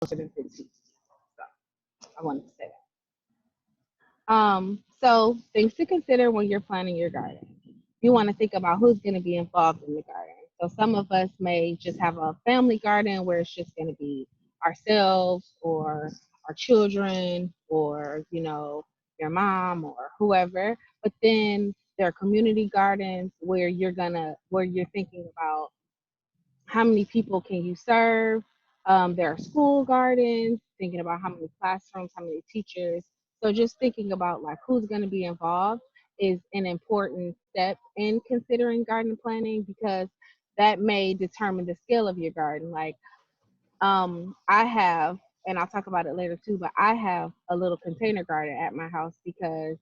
closer than 15. So I wanted to say that. So things to consider when you're planning your garden. You want to think about who's going to be involved in the garden. So some of us may just have a family garden where it's just going to be ourselves or our children or, your mom or whoever. But then there are community gardens where you're thinking about how many people can you serve. There are school gardens, thinking about how many classrooms, how many teachers. So just thinking about like who's going to be involved is an important step in considering garden planning because that may determine the scale of your garden. Like I have, and I'll talk about it later too, but I have a little container garden at my house because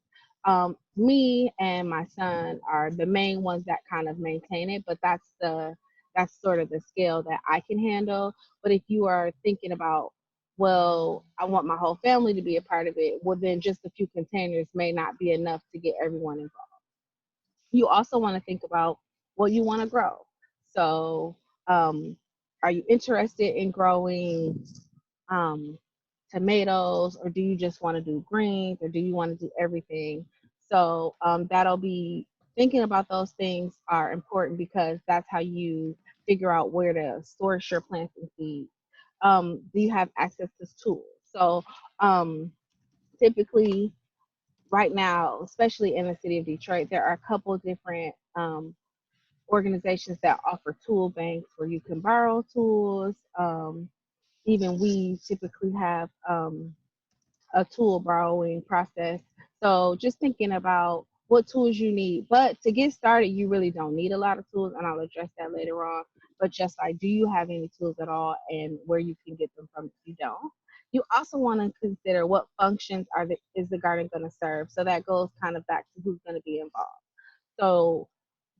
me and my son are the main ones that kind of maintain it, but that's sort of the scale that I can handle. But if you are thinking about, well, I want my whole family to be a part of it, well, then just a few containers may not be enough to get everyone involved. You also want to think about what you want to grow. So, um, are you interested in growing um, tomatoes, or do you just want to do greens, or do you want to do everything? So that'll be thinking about those things are important because that's how you figure out where to source your plants and seeds. Do you have access to tools? So um, typically, right now, especially in the city of Detroit, there are a couple different organizations that offer tool banks where you can borrow tools. Even we typically have a tool borrowing process. So just thinking about what tools you need. But to get started, you really don't need a lot of tools, and I'll address that later on. But just like, do you have any tools at all, and where you can get them from if you don't? You also want to consider what functions is the garden going to serve. So that goes kind of back to who's going to be involved. So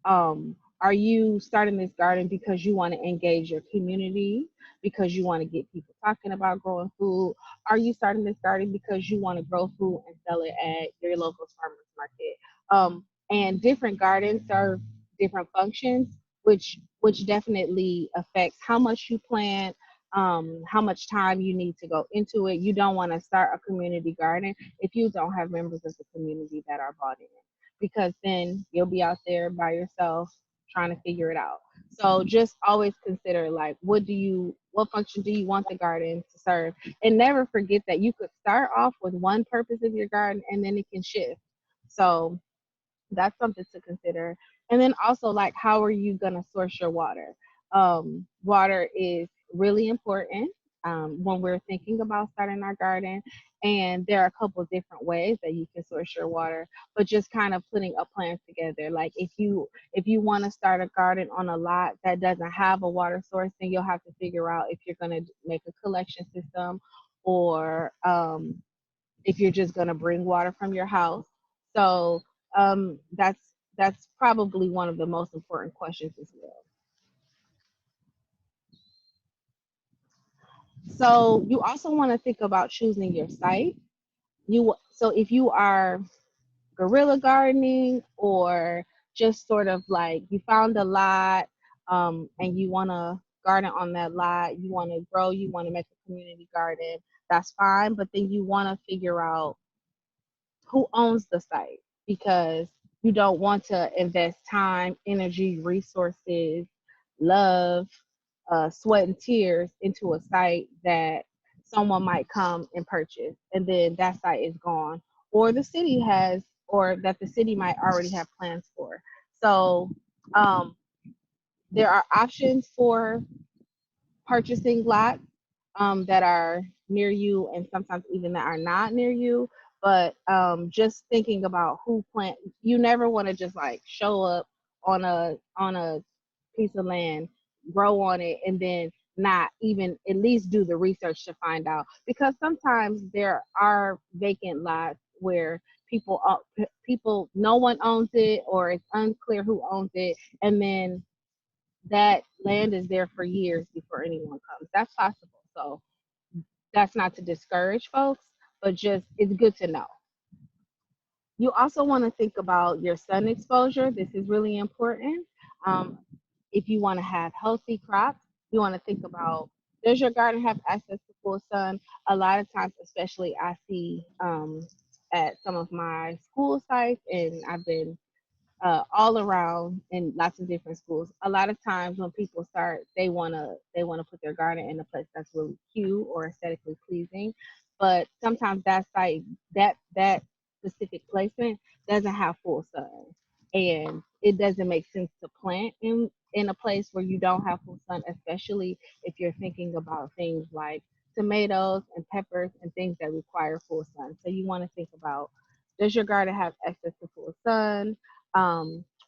are you starting this garden because you want to engage your community, because you want to get people talking about growing food? Are you starting this garden because you want to grow food and sell it at your local farmers market? And different gardens serve different functions, which definitely affects how much you plant, how much time you need to go into it. You don't want to start a community garden if you don't have members of the community that are bought in, because then you'll be out there by yourself trying to figure it out. So just always consider, like, what function do you want the garden to serve? And never forget that you could start off with one purpose of your garden and then it can shift. So that's something to consider. And then also, like, how are you going to source your water? Water is really important when we're thinking about starting our garden. And there are a couple of different ways that you can source your water, but just kind of putting a plan together. Like, if you want to start a garden on a lot that doesn't have a water source, then you'll have to figure out if you're going to make a collection system, or if you're just going to bring water from your house. So that's probably one of the most important questions as well. So you also want to think about choosing your site. So if you are guerrilla gardening, or just sort of like you found a lot and you want to garden on that lot, you want to grow, you want to make a community garden, that's fine. But then you want to figure out who owns the site, because you don't want to invest time, energy, resources, love, sweat, and tears into a site that someone might come and purchase, and then that site is gone, or that the city might already have plans for. So um, there are options for purchasing lots that are near you, and sometimes even that are not near you. But just thinking about you never want to just like show up on a piece of land, grow on it, and then not even at least do the research to find out. Because sometimes there are vacant lots where people no one owns it, or it's unclear who owns it, and then that land is there for years before anyone comes. That's possible. So that's not to discourage folks, but just it's good to know. You also want to think about your sun exposure. This is really important. Um, if you want to have healthy crops, you want to think about Does your garden have access to full sun? A lot of times, especially I see at some of my school sites, and I've been all around in lots of different schools. A lot of times when people start, they wanna put their garden in a place that's really cute or aesthetically pleasing, but sometimes that site, that specific placement doesn't have full sun, and it doesn't make sense to plant in a place where you don't have full sun, especially if you're thinking about things like tomatoes and peppers and things that require full sun. So you want to think about, does your garden have access to full sun?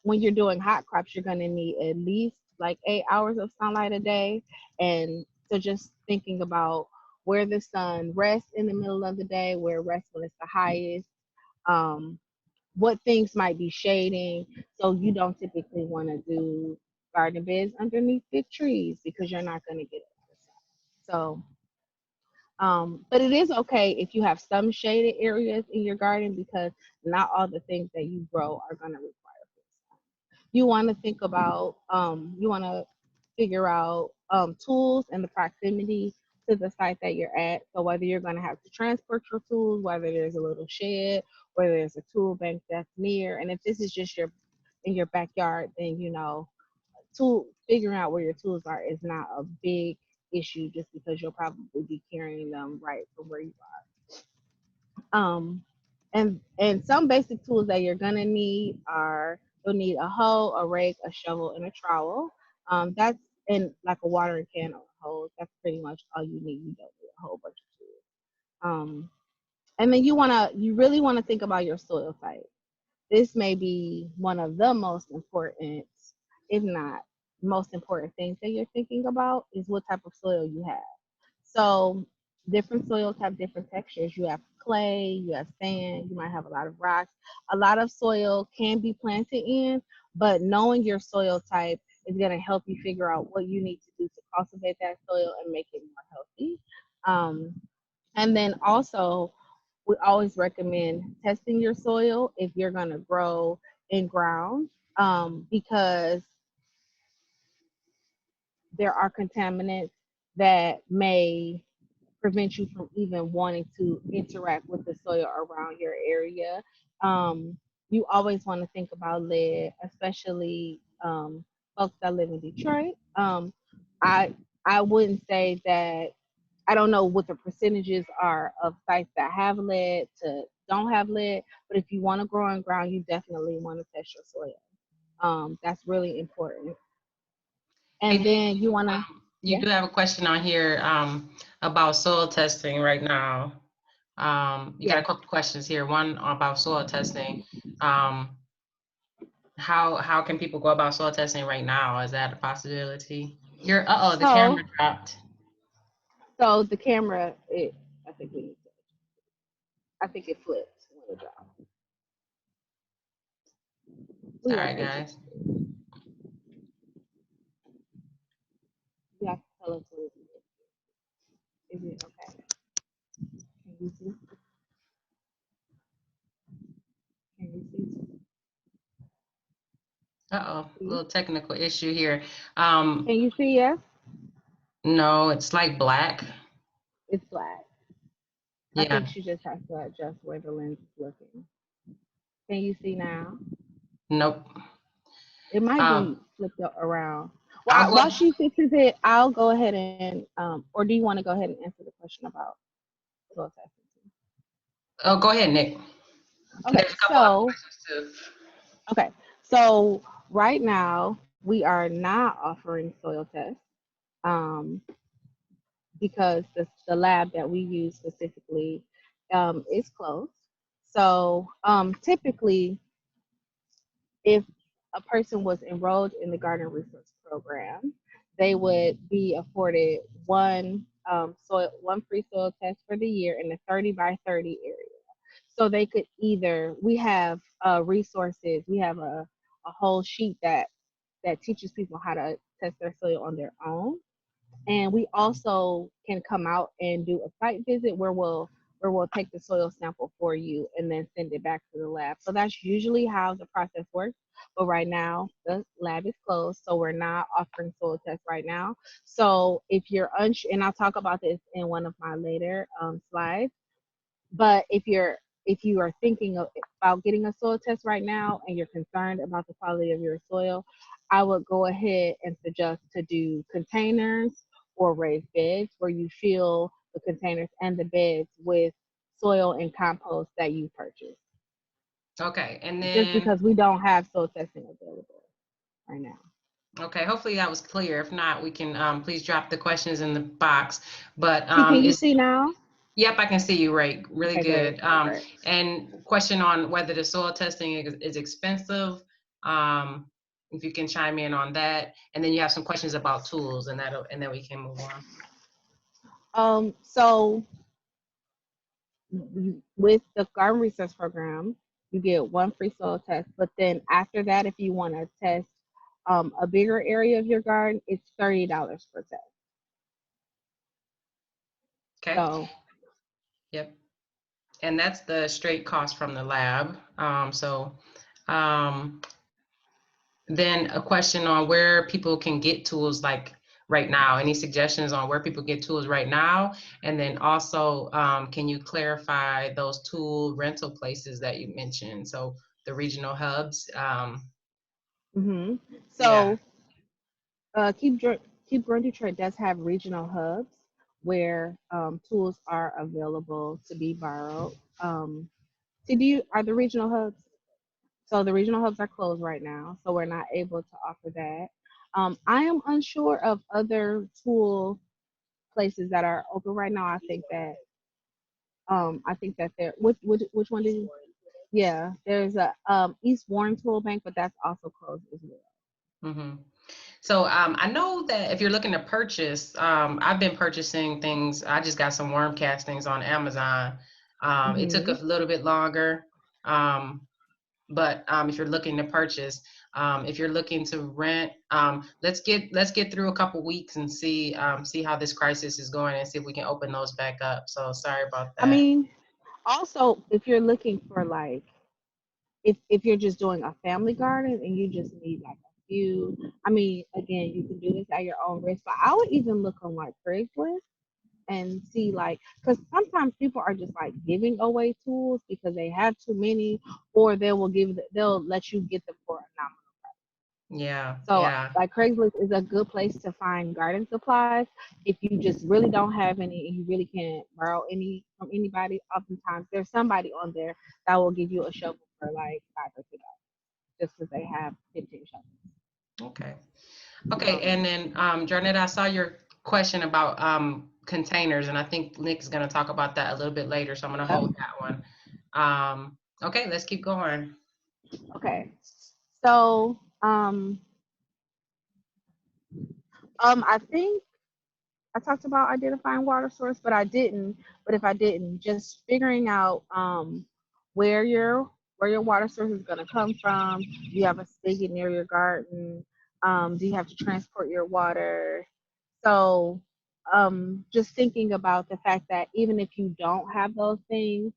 When you're doing hot crops, you're going to need at least like 8 hours of sunlight a day. And so just thinking about where the sun rests in the middle of the day, where it rests when it's the highest, um, what things might be shading. So you don't typically want to do garden beds underneath big trees because you're not going to get it. So but it is okay if you have some shaded areas in your garden because not all the things that you grow are going to require full sun. You want to think about, you want to figure out tools and the proximity to the site that you're at. So whether you're going to have to transport your tools, whether there's a little shed, whether there's a tool bank that's near, and if this is just your in your backyard, then tool figuring out where your tools are is not a big issue just because you'll probably be carrying them right from where you are. And some basic tools that you're gonna need are, you'll need a hoe, a rake, a shovel, and a trowel. That's and like a watering can or a hose. That's pretty much all you need. You don't need a whole bunch of tools. And then you really wanna think about your soil type. This may be one of the most important, if not most important things that you're thinking about is what type of soil you have. So different soils have different textures. You have clay, you have sand, you might have a lot of rocks. A lot of soil can be planted in, but knowing your soil type is going to help you figure out what you need to do to cultivate that soil and make it more healthy. Um, and then also, we always recommend testing your soil if you're going to grow in ground, because there are contaminants that may prevent you from even wanting to interact with the soil around your area. Um, you always want to think about lead, especially folks that live in Detroit. I I wouldn't say that, I don't know what the percentages are of sites that have lead to don't have lead, but if you want to grow on ground, you definitely want to test your soil. That's really important. Hey, And Nick, then you want to, you yeah. do have a question on here about soil testing right now. You got Yeah. a couple questions here. One about soil testing. Um, how can people go about soil testing right now? Is that a possibility? The So, camera dropped. so the camera, I think we need to, I think it flipped when it dropped. We Sorry, gonna fix it. guys. You have to tell us what it is. Is it okay? Can you see? Can you Uh-oh, a see? little technical issue here. Can you see? Yes, No, it's like black. it's black. I think Yeah, she just has to adjust where the lens is looking. Can you see now? nope. It might be Um, flipped around. I'll While go. she fixes it, I'll go ahead and, or do you want to go ahead and answer the question about soil testing? Oh, go ahead, Nick. Okay, There's a couple other questions too. okay. So right now we are not offering soil tests, um, because the lab that we use specifically is closed. So typically, if a person was enrolled in the Garden Resource Program, they would be afforded one free soil test for the year in a 30 by 30 area. So they could either, we have resources, we have a whole sheet that teaches people how to test their soil on their own. And we also can come out and do a site visit where or we'll take the soil sample for you and then send it back to the lab. So that's usually how the process works. But right now, the lab is closed, so we're not offering soil tests right now. So if you're unsure, and I'll talk about this in one of my later slides, but if you are thinking about getting a soil test right now and you're concerned about the quality of your soil, I would go ahead and suggest to do containers or raised beds where you fill the containers and the beds with soil and compost that you purchase. Okay, and Just then because we don't have soil testing available right now. okay, hopefully that was clear. If not, we can please drop the questions in the box. But Can you is see now? yep, I can see you right, really Okay, great, good. great. And question on whether the soil testing is expensive. Um, if you can chime in on that, and then you have some questions about tools, and then we can move on. So with the garden research program, you get one free soil test. But then after that, if you want to test a bigger area of your garden, it's $30 per test. Okay. So, Yep. And that's the straight cost from the lab. Um, then a question on where people can get tools like right now. Any suggestions on where people get tools right now? And then also, can you clarify those tool rental places that you mentioned? So the regional hubs. hmm Yeah. so Keep Growing Detroit does have regional hubs where tools are available to be borrowed. So are the regional hubs? So the regional hubs are closed right now, so we're not able to offer that. I am unsure of other tool places that are open right now. I think that there. Which one did you? Yeah, there's a East Warren Tool Bank, but that's also closed as well. hmm So I know that if you're looking to purchase, I've been purchasing things. I just got some worm castings on Amazon. It took a hmm little bit longer. Um, but if you're looking to purchase, if you're looking to rent, let's get through a couple weeks and see how this crisis is going and see if we can open those back up. So sorry about I that. mean, also if you're looking for like if you're just doing a family garden and you just need like a few, I mean, again, you can do this at your own risk. But I would even look on like Craigslist and see like because sometimes people are just like giving away tools because they have too many, or they'll let you get them for a nominal. Yeah, So yeah, like Craigslist is a good place to find garden supplies if you just really don't have any and you really can't borrow any from anybody. Oftentimes there's somebody on there that will give you a shovel for like $5 or $6 just because they have 15 shovels. okay. Okay, Um, and then Jarnetta, I saw your question about containers, and I think Nick is going to talk about that a little bit later, so I'm going to yep. hold that one. Okay, let's keep going. Okay. So I think I talked about identifying water source, but I didn't. But if I didn't, just figuring out where your where your water source is going to come from. Do you have a spigot near your garden? Do you have to transport your water? So just thinking about the fact that even if you don't have those things,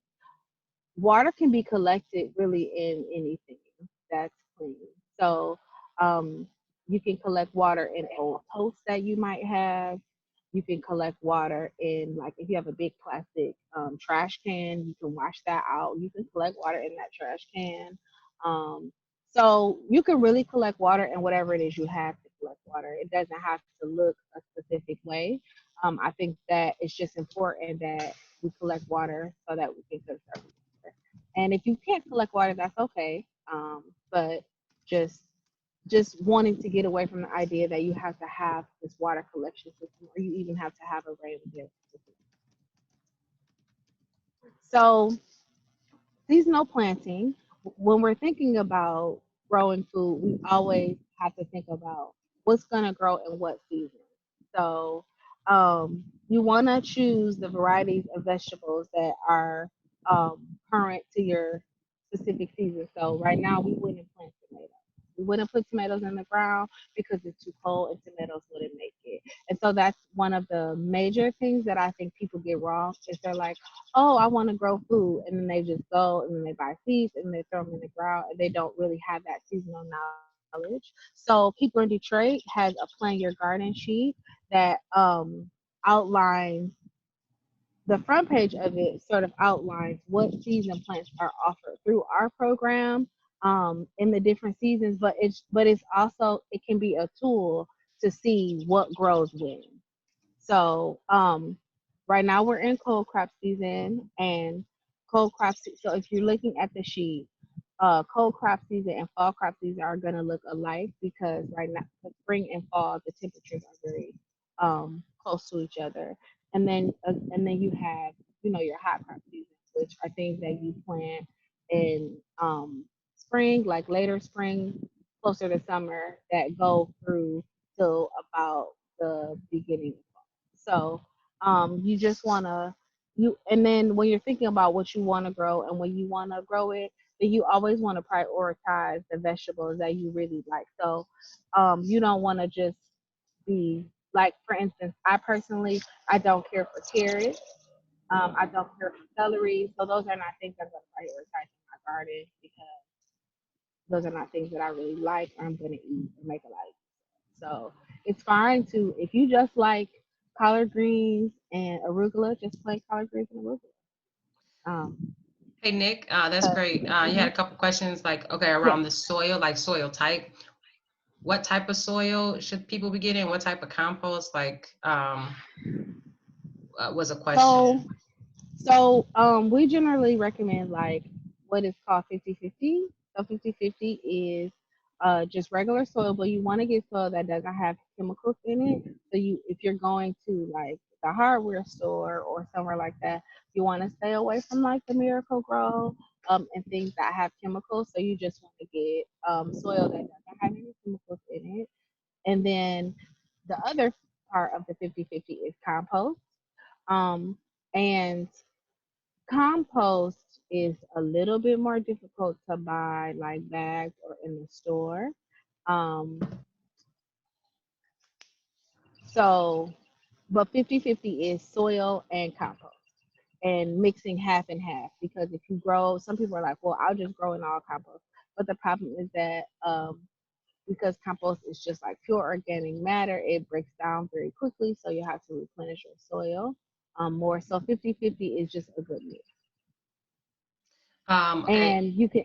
water can be collected really in anything that's clean. So um, you can collect water in old toast that you might have. You can collect water in, like, if you have a big plastic trash can, you can wash that out. You can collect water in that trash can. Um, so you can really collect water in whatever it is you have to collect water. It doesn't have to look a specific way. I think that it's just important that we collect water so that we can conserve water. And if you can't collect water, that's okay. But just just wanting to get away from the idea that you have to have this water collection system or you even have to have a rain system. So seasonal planting, when we're thinking about growing food, we always have to think about what's going to grow in what season. So you want to choose the varieties of vegetables that are current to your specific season. So right now we wouldn't plant tomatoes. We wouldn't put tomatoes in the ground because it's too cold and tomatoes wouldn't make it. And so that's one of the major things that I think people get wrong is they're like, oh, I want to grow food. And then they just go and then they buy seeds and they throw them in the ground and they don't really have that seasonal knowledge. So people in Detroit has a Plan Your Garden sheet that outlines the front page of it sort of outlines what season plants are offered through our program in the different seasons, but it's also it can be a tool to see what grows when. So right now we're in cold crop season and so if you're looking at the sheet, cold crop season and fall crop season are going to look alike because right now, the spring and fall, the temperatures are very close to each other. And then you have, your hot crop seasons, which are things that you plant in spring, like later spring, closer to summer, that go through till about the beginning of fall. So you just want to and then when you're thinking about what you want to grow and when you want to grow it, then you always want to prioritize the vegetables that you really like. So you don't want to just be like, for instance, I personally, I don't care for carrots. I don't care for celery. So those are not things I'm going to prioritize in my garden because those are not things that I really like or I'm going to eat or make a like. So it's fine to, if you just like collard greens and arugula, just plain collard greens and arugula. Hey, Nick, that's 'Cause- great. You had mhm. a couple questions like, okay, around Yes. the soil, like soil type. What type of soil should people be getting? What type of compost? Like, was a So question. we generally recommend like what is called 50-50. So 50-50 is just regular soil, but you want to get soil that doesn't have chemicals in it. So if you're going to like the hardware store or somewhere like that, you want to stay away from like the Miracle Grow and things that have chemicals. So you just want to get soil that doesn't have any chemicals in it. And then the other part of the 50-50 is compost. Um, and compost is a little bit more difficult to buy like bags or in the store. Um, so, but 50-50 is soil and compost and mixing half and half because if you grow, some people are like, well, I'll just grow in all compost. But the problem is that because compost is just like pure organic matter, it breaks down very quickly. So you have to replenish your soil more. So 50-50 is just a good mix. Okay. And you can,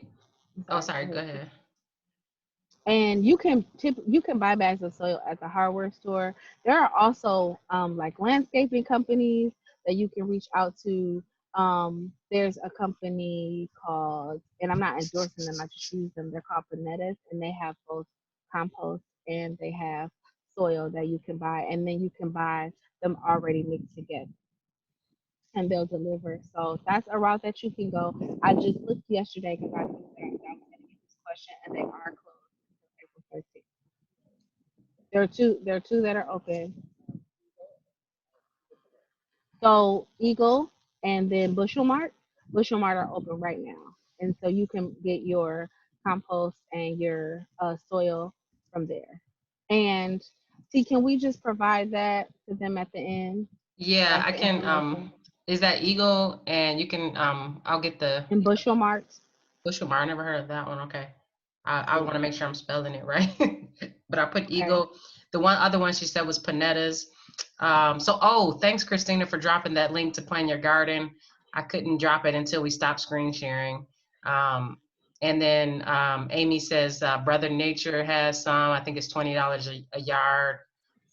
I'm Oh, sorry, sorry. go Go ahead. ahead. And you can buy bags of soil at the hardware store. There are also like landscaping companies that you can reach out to. There's a company called, and I'm not endorsing them, I just use them. They're called Panettas, and they have both compost and they have soil that you can buy, and then you can buy them already mixed together and they'll deliver. So that's a route that you can go. I just looked yesterday because I knew that I was going to get this question, and they are closed until April 13th. There are two that are open. So Eagle and then Bushel Mart. Bushel Mart are open right now, and so you can get your compost and your soil from there. And see, can we just provide that to them at the end, Yeah, like I the can. information Is that Eagle? And you can. I'll get the in Bushel Mart? Bushel Bar. I never heard of that one. Okay. I want Yeah. to make sure I'm spelling it right. But I put Okay. Eagle. The one other one she said was Panetta's. Oh, thanks, Christina, for dropping that link to Plan Your Garden. I couldn't drop it until we stopped screen sharing. Um, and then Amy says Brother Nature has some. I think it's $20 a yard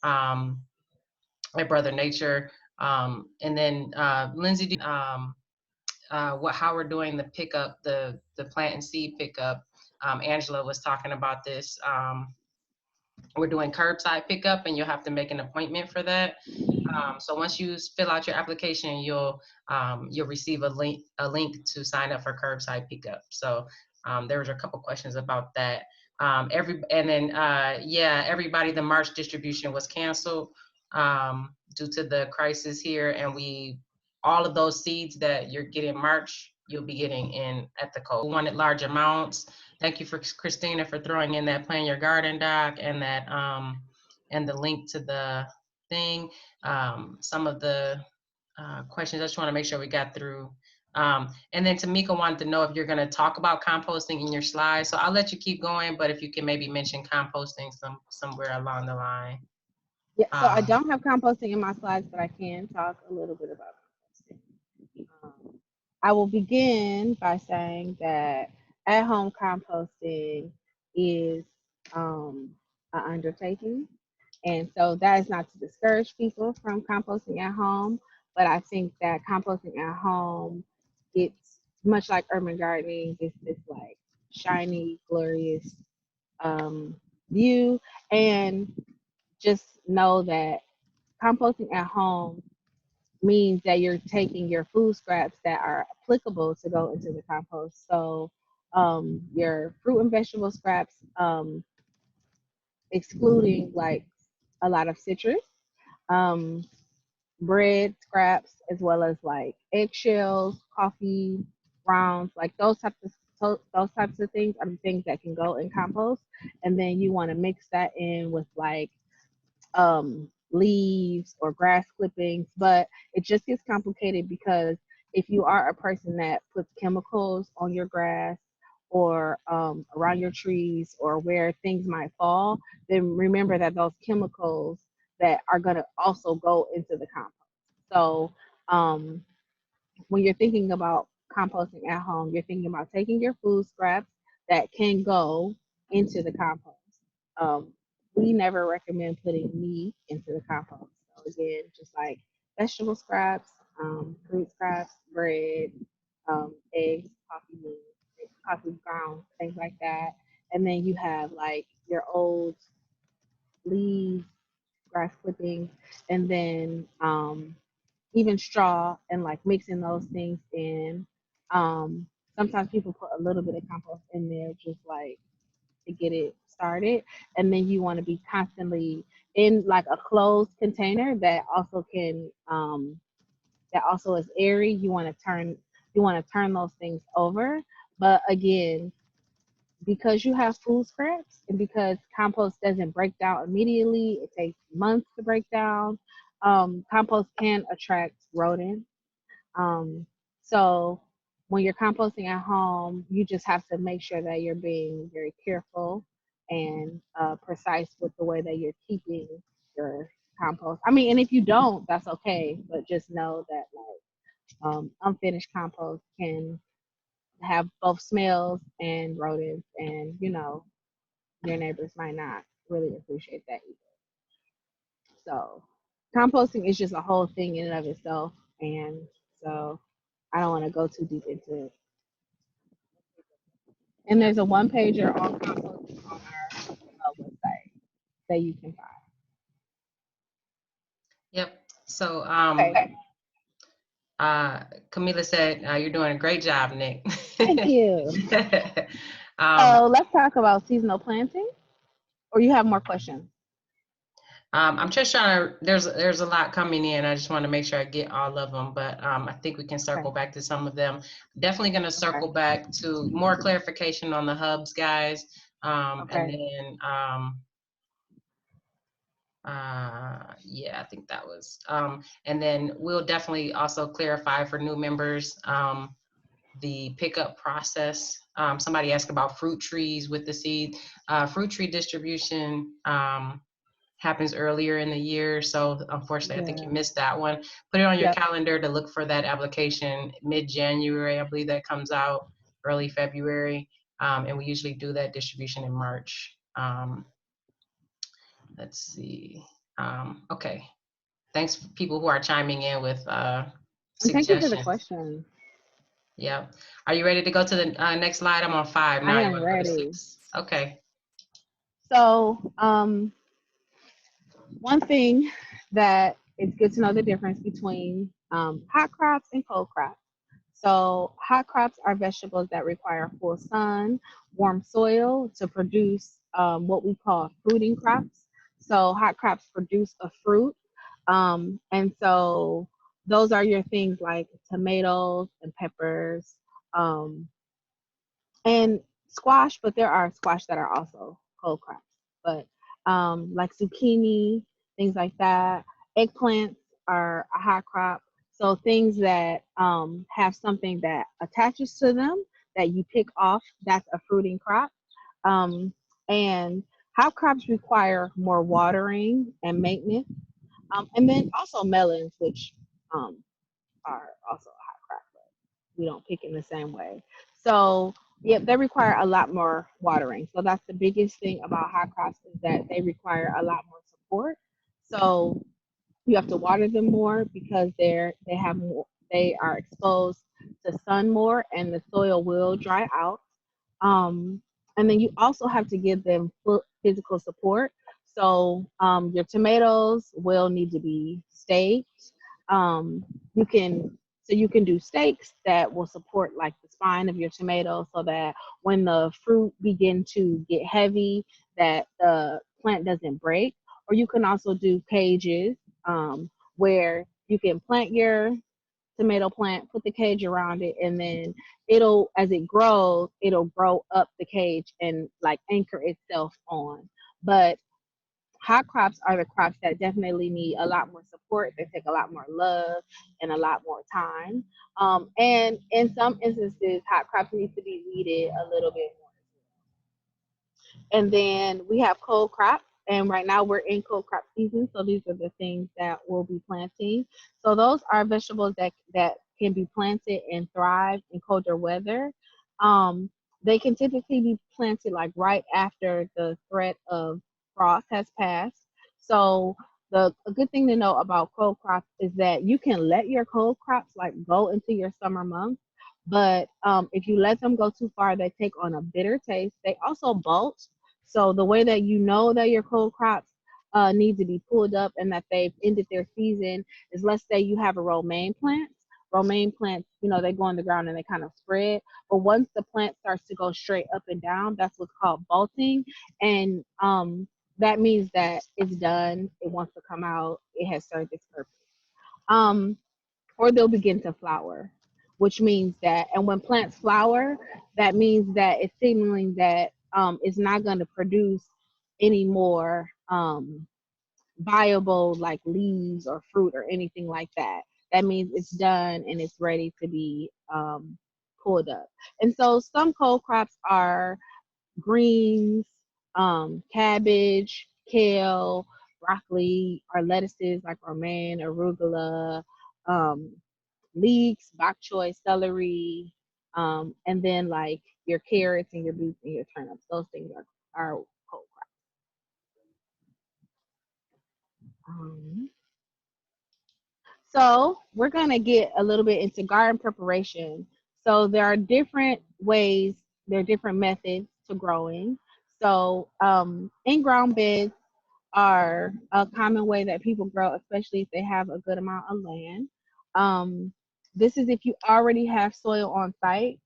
at Brother Nature. And then Lindsay, how we're doing the pickup, the plant and seed pickup. Angela was talking about this. We're doing curbside pickup, and you'll have to make an appointment for that. So once you fill out your application, you'll receive a link to sign up for curbside pickup. So there was a couple questions about that. Everybody, the March distribution was canceled due to the crisis here, and all of those seeds that you're getting March you'll be getting in at the coast. Wanted large amounts. Thank you for Christina for throwing in that Plan Your Garden doc and that and the link to the thing. Some of the questions. I just want to make sure we got through. And then Tamika wanted to know if you're going to talk about composting in your slides. So I'll let you keep going, but if you can maybe mention composting somewhere along the line. Yeah, so I don't have composting in my slides, but I can talk a little bit about composting. I will begin by saying that at-home composting is an undertaking, and so that is not to discourage people from composting at home, but I think that composting at home, it's much like urban gardening. It's this like shiny, glorious view, and just know that composting at home means that you're taking your food scraps that are applicable to go into the compost. So your fruit and vegetable scraps, excluding like a lot of citrus, um, bread scraps, as well as like eggshells, coffee grounds, like those types of things are the things that can go in compost. And then you want to mix that in with like leaves or grass clippings, but it just gets complicated because if you are a person that puts chemicals on your grass or around your trees or where things might fall, then remember that those chemicals that are going to also go into the compost. So um, when you're thinking about composting at home, you're thinking about taking your food scraps that can go into the compost. Um, we never recommend putting meat into the compost. So again, just like vegetable scraps, fruit scraps, bread, eggs, coffee grounds, things like that. And then you have like your old leaves, grass clippings, and then even straw and like mixing those things in. Um, Sometimes people put a little bit of compost in there just like to get it started. And then you want to be constantly in like a closed container that also is airy. You want to turn those things over. But again, because you have food scraps and because compost doesn't break down immediately, it takes months to break down. Compost can attract rodents. um, so when you're composting at home, you just have to make sure that you're being very careful and precise with the way that you're keeping your compost. I mean, and if you don't, that's okay, but just know that like unfinished compost can have both smells and rodents, and your neighbors might not really appreciate that either. So composting is just a whole thing in and of itself, and so I don't want to go too deep into it. And there's a one pager on composting on our website that you can find. Yep. So Okay, Camila said you're doing a great job, Nick. thank you. um, So let's talk about seasonal planting, or you have more questions? I'm just trying to. There's a lot coming in. I just want to make sure I get all of them, but I think we can Okay, circle back to some of them. Definitely going to okay, circle back to more clarification on the hubs, guys, and okay. then yeah, I think that was and then we'll definitely also clarify for new members the pickup process. Somebody asked about fruit trees with the seed. Fruit tree distribution happens earlier in the year. So unfortunately, I think you Yeah. missed that one. Put it on your Yep. calendar to look for that application mid-January. I believe that comes out early February. And we usually do that distribution in March. Let's see. Okay. Thanks for people who are chiming in with And thank you for the suggestions. question. Yeah. Are you ready to go to the next slide? I'm on 5 I now. You am want to go to ready. 6? Okay. So, one thing that it's good to know the difference between hot crops and cold crops. So, hot crops are vegetables that require full sun, warm soil to produce what we call fruiting crops. So, hot crops produce a fruit. And so, those are your things like tomatoes and peppers, um, and squash, but there are squash that are also cold crops. But like zucchini, things like that. Eggplants are a hot crop. So things that have something that attaches to them that you pick off, that's a fruiting crop. Um, and hot crops require more watering and maintenance. And then also melons, which um, are also a hot crop, but we don't pick in the same way. So, yeah, they require a lot more watering. So that's the biggest thing about hot crops is that they require a lot more support. So you have to water them more because they have more, they are exposed to sun more, and the soil will dry out. Um, and then you also have to give them full physical support. So your tomatoes will need to be staked. Um, you can you can do stakes that will support like the spine of your tomato, so that when the fruit begin to get heavy, that the plant doesn't break. Or you can also do cages, where you can plant your tomato plant, put the cage around it, and then it'll, as it grows, it'll grow up the cage and like anchor itself on. But hot crops are the crops that definitely need a lot more support. They take a lot more love and a lot more time. And in some instances, hot crops need to be weeded a little bit more. And then we have cold crop. And right now we're in cold crop season. So these are the things that we'll be planting. So those are vegetables that can be planted and thrive in colder weather. Um, they can typically be planted like right after the threat of frost has passed. So a good thing to know about cold crops is that you can let your cold crops like go into your summer months. But if you let them go too far, they take on a bitter taste. They also bolt, so the way that you know that your cold crops need to be pulled up and that they've ended their season is, let's say you have a romaine plant. Romaine plants, they go in the ground and they kind of spread. But once the plant starts to go straight up and down, that's what's called bolting. And that means that it's done. It wants to come out. It has served its purpose. Um, or they'll begin to flower, which means that, and when plants flower, that means that it's signaling that it's not going to produce any more viable like leaves or fruit or anything like that. That means it's done and it's ready to be pulled up. And so some cold crops are greens, cabbage, kale, broccoli, or lettuces like romaine, arugula, um, leeks, bok choy, celery, and then like your carrots and your beets and your turnips. Those things are cold crops. Um, so we're gonna get a little bit into garden preparation. So there are different ways, there are different methods to growing. So in-ground beds are a common way that people grow, especially if they have a good amount of land. Um, this is if you already have soil on site.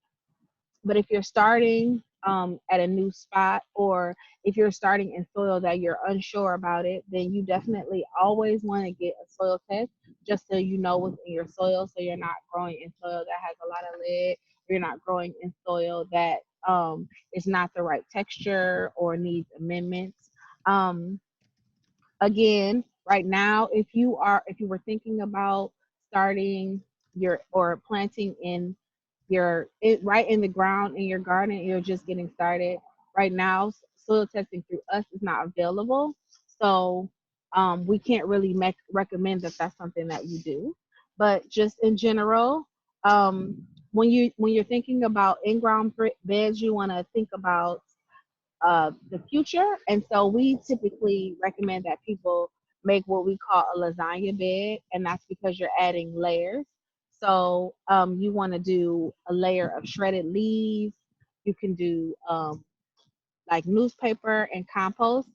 But if you're starting at a new spot, or if you're starting in soil that you're unsure about it, then you definitely always want to get a soil test just so you know what's in your soil, so you're not growing in soil that has a lot of lead, or you're not growing in soil that is not the right texture or needs amendments. Um, Again, right now, if you were thinking about starting your or planting in right in the ground in your garden, you're just getting started right now, soil testing through us is not available. So we can't really recommend that that's something that you do. But just in general, when you're thinking about in-ground beds, you want to think about the future. And so we typically recommend that people make what we call a lasagna bed, and that's because you're adding layers. So you want to do a layer of shredded leaves. You can do like newspaper and compost,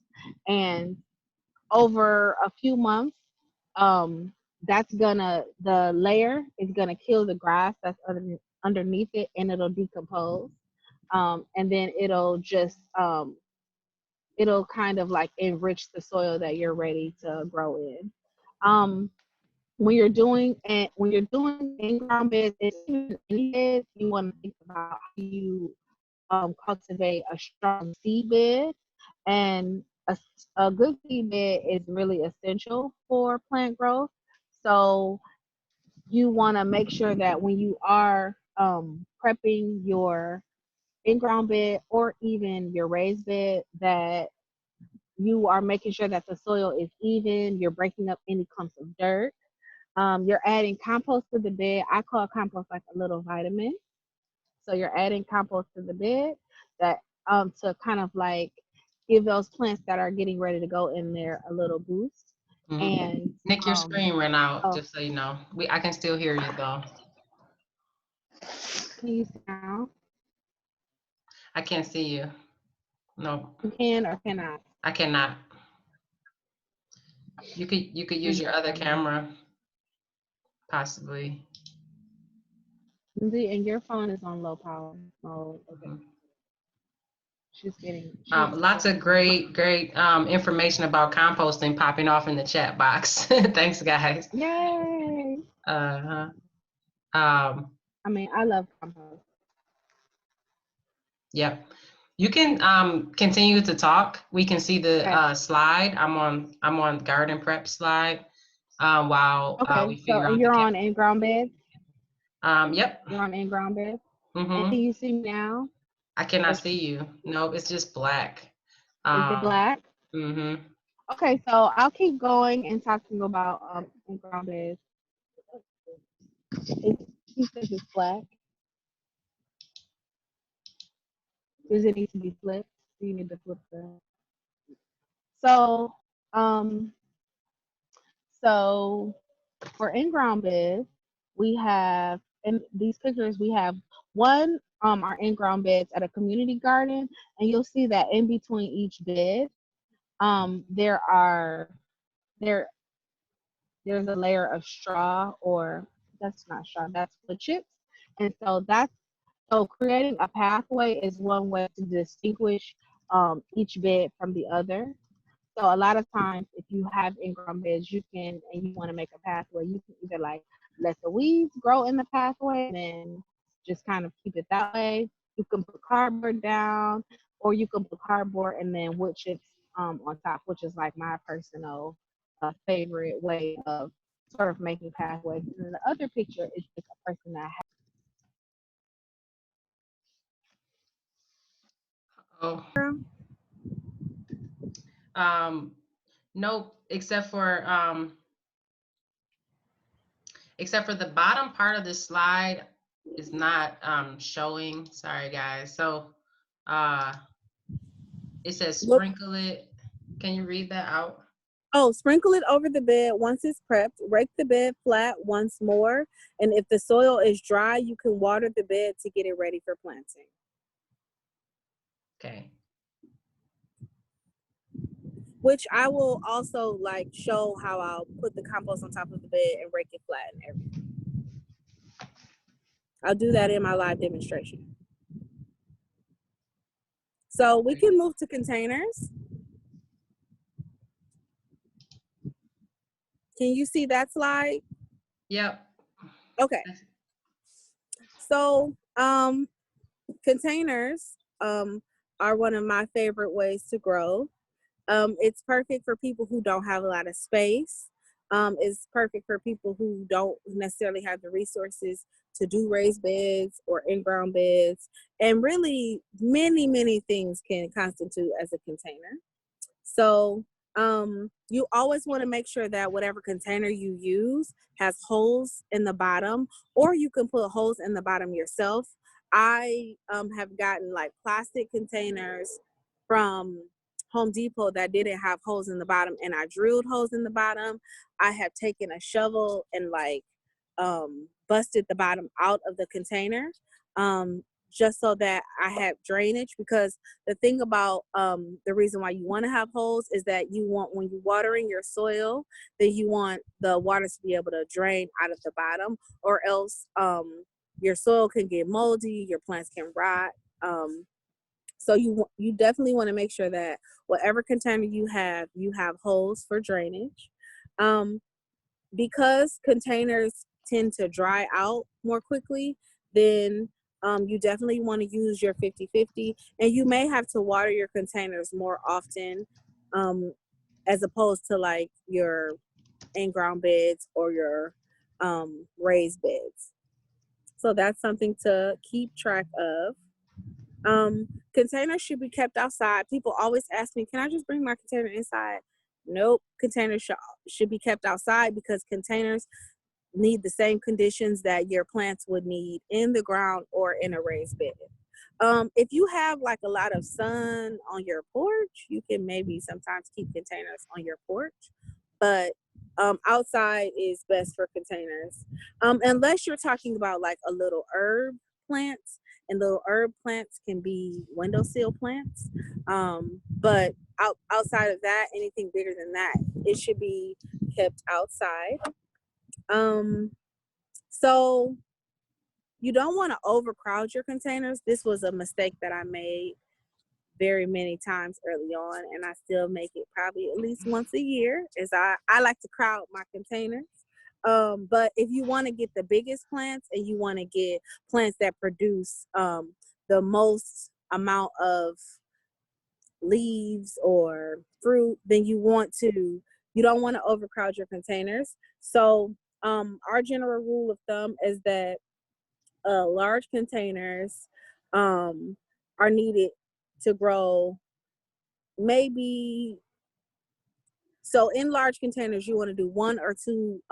and over a few months, um, the layer is gonna kill the grass that's underneath it, and it'll decompose. And then it'll kind of like enrich the soil that you're ready to grow in. Um, when you're doing in-ground beds, even any beds, you want to think about how you cultivate a strong seed bed, and a good seed bed is really essential for plant growth. So you want to make sure that when you are prepping your in-ground bed or even your raised bed, that you are making sure that the soil is even, you're breaking up any clumps of dirt. You're adding compost to the bed. I call compost like a little vitamin. So you're adding compost to the bed that to kind of like give those plants that are getting ready to go in there a little boost. Mhm. And Nick, your screen ran out, oh, just so you know. I can still hear you though. can you see now? I can't see you. No, You can or cannot. I cannot. You could use your other Interesting. camera, possibly. And your phone is on low power mode. Okay. Mhm. She's Lots of working on it. great information about composting popping off in the chat box. Thanks, guys. Yay! Uh-huh. Um, I mean, I love compost. yep. You can continue to talk. We can see the Okay. slide. I'm on garden prep slide while Okay. we So, figure and out the you're camera. on in-ground beds. Yep. You're on in-ground beds. And Mm-hmm. can you see me now? I cannot Or see you. No, it's just black. is it black? Mm-hmm. Okay. So I'll keep going and talking about in-ground beds. She says it's black. Does it need to be flipped? Do you need to flip that? So, um, so for in-ground beds, we have in these pictures we have one our in-ground beds at a community garden, and you'll see that in between each bed, there are there there's a layer of straw, or that's not straw, that's wood chips, and so creating a pathway is one way to distinguish each bed from the other. So a lot of times, if you have in-ground beds, you can, and you want to make a pathway, you can either like let the weeds grow in the pathway and then just kind of keep it that way. You can put cardboard down, or you can put cardboard and then wood chips on top, which is like my personal favorite way of sort of making pathways. And then the other picture is just a person that Oh. has. Nope, except for the bottom part of the slide is not showing. Sorry guys. So uh it says Look, sprinkle it. Can you read that out? oh, sprinkle it over the bed once it's prepped. Rake the bed flat once more. And if the soil is dry, you can water the bed to get it ready for planting. Okay. Which I will also like show how I'll put the compost on top of the bed and rake it flat and everything. I'll do that in my live demonstration. So we can move to containers. Can you see that slide? Yep. Okay. So containers are one of my favorite ways to grow. It's perfect for people who don't have a lot of space. It's perfect for people who don't necessarily have the resources to do raised beds or in-ground beds. And really, many things can constitute as a container. So you always want to make sure that whatever container you use has holes in the bottom, or you can put holes in the bottom yourself. I have gotten like plastic containers from Home Depot that didn't have holes in the bottom, and I drilled holes in the bottom. I have taken a shovel and like busted the bottom out of the container, just so that I have drainage. Because the thing about the reason why you want to have holes is that you want, when you're watering your soil, that you want the water to be able to drain out of the bottom, or else your soil can get moldy, your plants can rot. So you definitely want to make sure that whatever container you have holes for drainage. because containers tend to dry out more quickly, then you definitely want to use your 50/50, and you may have to water your containers more often, um, as opposed to like your in-ground beds or your raised beds. So that's something to keep track of. Containers should be kept outside. People always ask me, can I just bring my container inside? Nope. Containers should be kept outside because containers need the same conditions that your plants would need in the ground or in a raised bed. If you have like a lot of sun on your porch, you can maybe sometimes keep containers on your porch, but outside is best for containers. Unless you're talking about like a little herb plants, and little herb plants can be windowsill plants. But outside of that, anything bigger than that, it should be kept outside. So you don't want to overcrowd your containers. This was a mistake that I made very many times early on, and I still make it probably at least once a year, as I like to crowd my containers. But if you want to get the biggest plants and you want to get plants that produce the most amount of leaves or fruit, then you don't want to overcrowd your containers. So our general rule of thumb is that large containers are needed to grow maybe. So in large containers, you want to do 1 or 2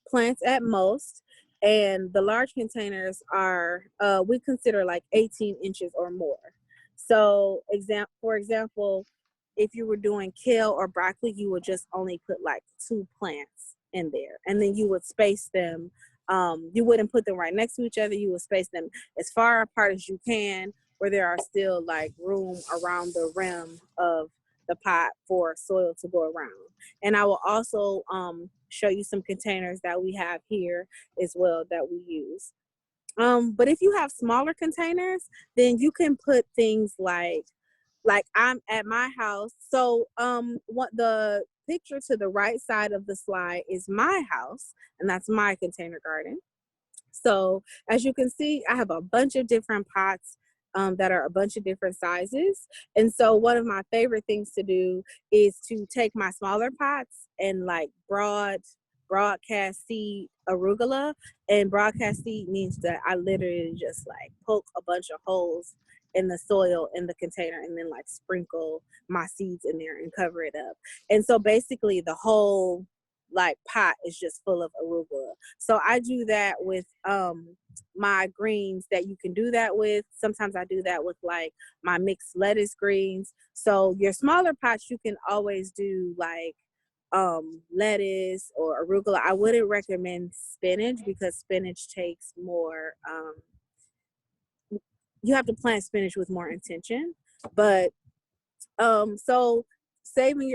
plants at most. And the large containers are, we consider like 18 inches or more. So for example, if you were doing kale or broccoli, you would just only put like 2 plants in there. And then you would space them. You wouldn't put them right next to each other. You would space them as far apart as you can, where there are still like room around the rim of the pot for soil to go around. And I will also show you some containers that we have here as well that we use. But if you have smaller containers, then you can put things like I'm at my house. So what the picture to the right side of the slide is my house, and that's my container garden. So as you can see, I have a bunch of different pots that are a bunch of different sizes. And so one of my favorite things to do is to take my smaller pots and like broadcast seed arugula. And broadcast seed means that I literally just like poke a bunch of holes in the soil in the container and then like sprinkle my seeds in there and cover it up. And so basically the whole like pot is just full of arugula. So I do that with my greens that you can do that with. Sometimes I do that with like my mixed lettuce greens. So your smaller pots, you can always do like lettuce or arugula. I wouldn't recommend spinach because spinach takes more you have to plant spinach with more intention. But so saving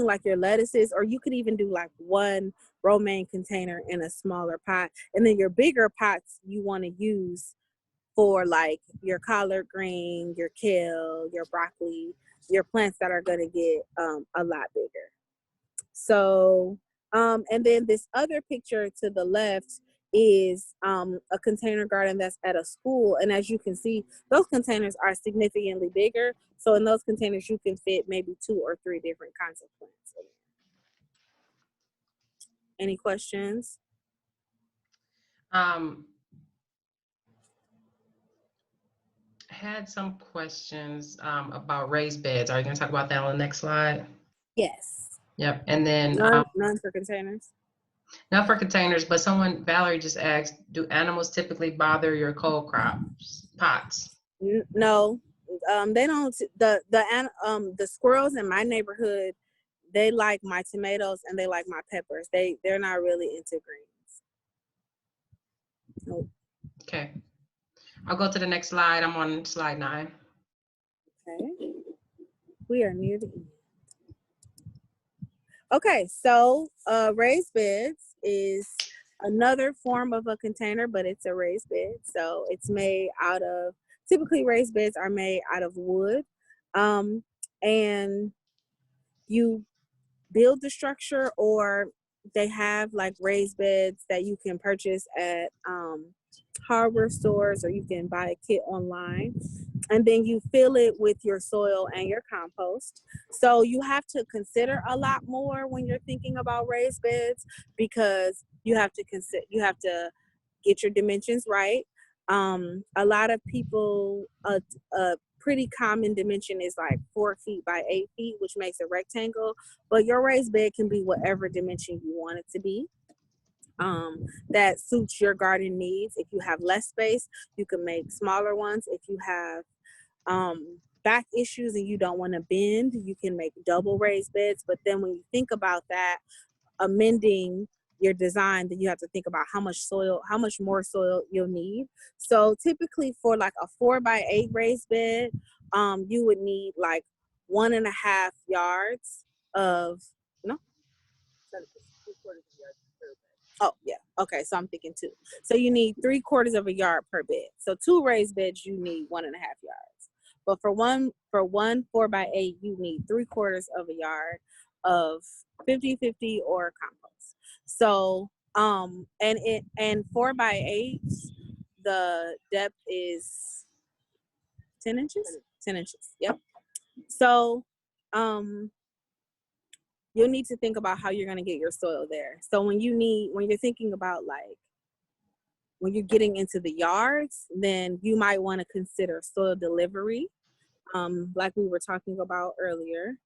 like your lettuces, or you could even do like 1 romaine container in a smaller pot, and then your bigger pots you want to use for like your collard green, your kale, your broccoli, your plants that are going to get a lot bigger. So and then this other picture to the left is a container garden that's at a school. And as you can see, those containers are significantly bigger. So in those containers, you can fit maybe 2 or 3 different kinds of plants. Any questions? I had some questions about raised beds. Are you going to talk about that on the next slide? Yes. Yep. And then None for containers. not for containers, but Valerie just asked, do animals typically bother your cold crops pots? No, they don't. The squirrels in my neighborhood, they like my tomatoes and they like my peppers. They're not really into greens. Nope. Okay. I'll go to the next slide. I'm on slide 9. Okay. We are near the end. Okay, so raised beds is another form of a container, but it's a raised bed. So it's made out of, typically raised beds are made out of wood. And you build the structure, or they have like raised beds that you can purchase at hardware stores, or you can buy a kit online, and then you fill it with your soil and your compost. So you have to consider a lot more when you're thinking about raised beds, because you have to get your dimensions right. A lot of people, a pretty common dimension is like 4 feet by 8 feet, which makes a rectangle, but your raised bed can be whatever dimension you want it to be, that suits your garden needs. If you have less space, you can make smaller ones. If you have back issues and you don't want to bend, you can make double raised beds. But then when you think about that, amending your design, then you have to think about how much more soil you'll need. So typically for like a 4 by 8 raised bed, you would need like 1.5 yards of, no, oh yeah, okay, so I'm thinking 2. So you need 3/4 of a yard per bed. So 2 raised beds, you need 1.5 yards. But for one 4 by 8, you need 3/4 of a yard of 50/50 or compost. So and 4 by 8, the depth is 10 inches. 10 inches. Yep. So you'll need to think about how you're going to get your soil there. So when you're thinking about like when you're getting into the yards, then you might want to consider soil delivery, like we were talking about earlier.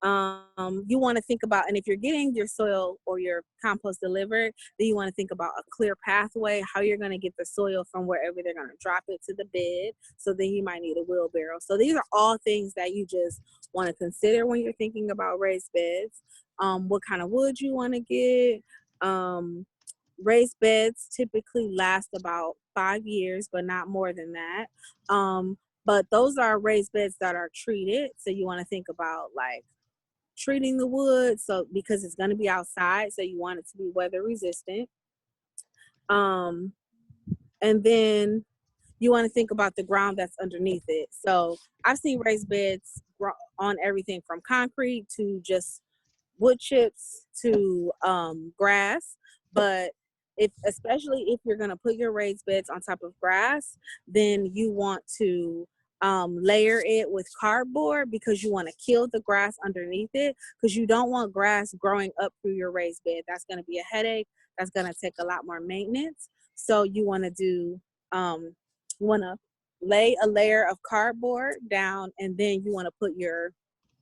You want to think about, and if you're getting your soil or your compost delivered, then you want to think about a clear pathway, how you're going to get the soil from wherever they're going to drop it to the bed. So then you might need a wheelbarrow. So these are all things that you just want to consider when you're thinking about raised beds. What kind of wood you want to get. Raised beds typically last about 5 years, but not more than that. But those are raised beds that are treated. So you want to think about like treating the wood, so because it's going to be outside, so you want it to be weather resistant. And then you want to think about the ground that's underneath it. So I've seen raised beds on everything from concrete to just wood chips to grass. But especially if you're going to put your raised beds on top of grass, then you want to layer it with cardboard, because you want to kill the grass underneath it, because you don't want grass growing up through your raised bed. That's going to be a headache. That's going to take a lot more maintenance. So you want to lay a layer of cardboard down, and then you want to put your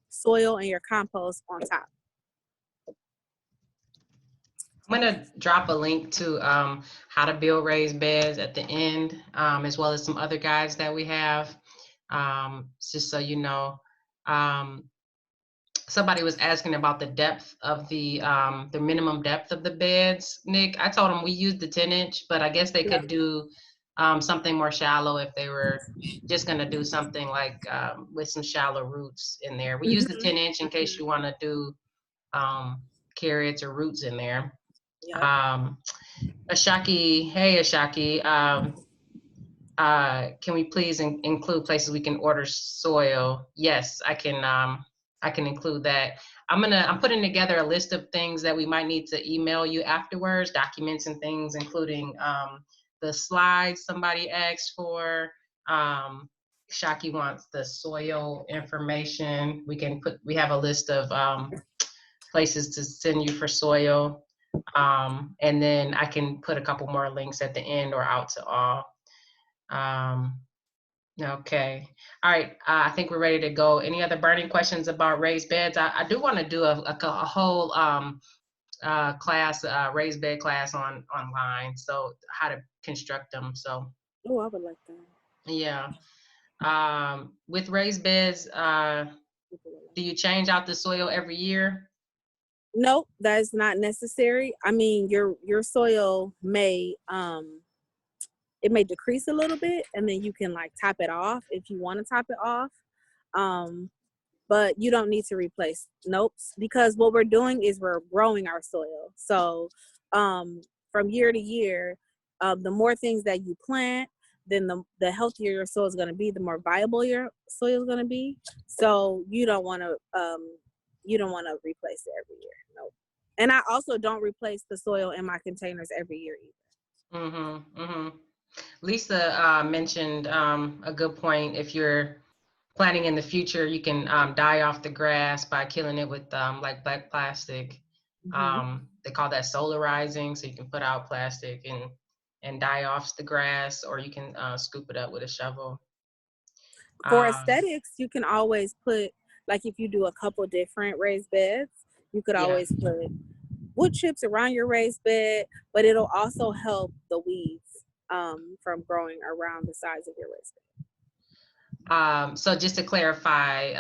soil and your compost on top. I'm going to drop a link to how to build raised beds at the end, as well as some other guides that we have, just so you know. Somebody was asking about the depth of the minimum depth of the beds, Nick. I told them we used the 10-inch, but I guess they could do something more shallow if they were just going to do something like with some shallow roots in there. We use the 10-inch in case you want to do carrots or roots in there. Yep. Ashaki, hey Ashaki, can we please include places we can order soil? Yes, I can include that. I'm putting together a list of things that we might need to email you afterwards, documents and things, including the slides somebody asked for. Shaki wants the soil information. We have a list of places to send you for soil. And then I can put a couple more links at the end or out to all. Okay. All right. I think we're ready to go. Any other burning questions about raised beds? I do want to do a whole class, raised bed class online. So how to construct them. So. Oh, I would like that. Yeah. With raised beds, do you change out the soil every year? Nope, that is not necessary. I mean, your soil may it may decrease a little bit, and then you can like top it off if you want to top it off. But you don't need to replace. Nope, because what we're doing is we're growing our soil. So from year to year, the more things that you plant, then the healthier your soil is going to be, the more viable your soil is going to be. So you don't want to replace it every year. Nope. And I also don't replace the soil in my containers every year either. Mm-hmm, mm-hmm. Lisa mentioned a good point. If you're planting in the future, you can die off the grass by killing it with like black plastic. They call that solarizing. So you can put out plastic and die off the grass, or you can scoop it up with a shovel. For aesthetics, you can always put, like if you do a couple different raised beds, you could Yeah. always put wood chips around your raised bed, but it'll also help the weeds from growing around the sides of your raised bed. So just to clarify,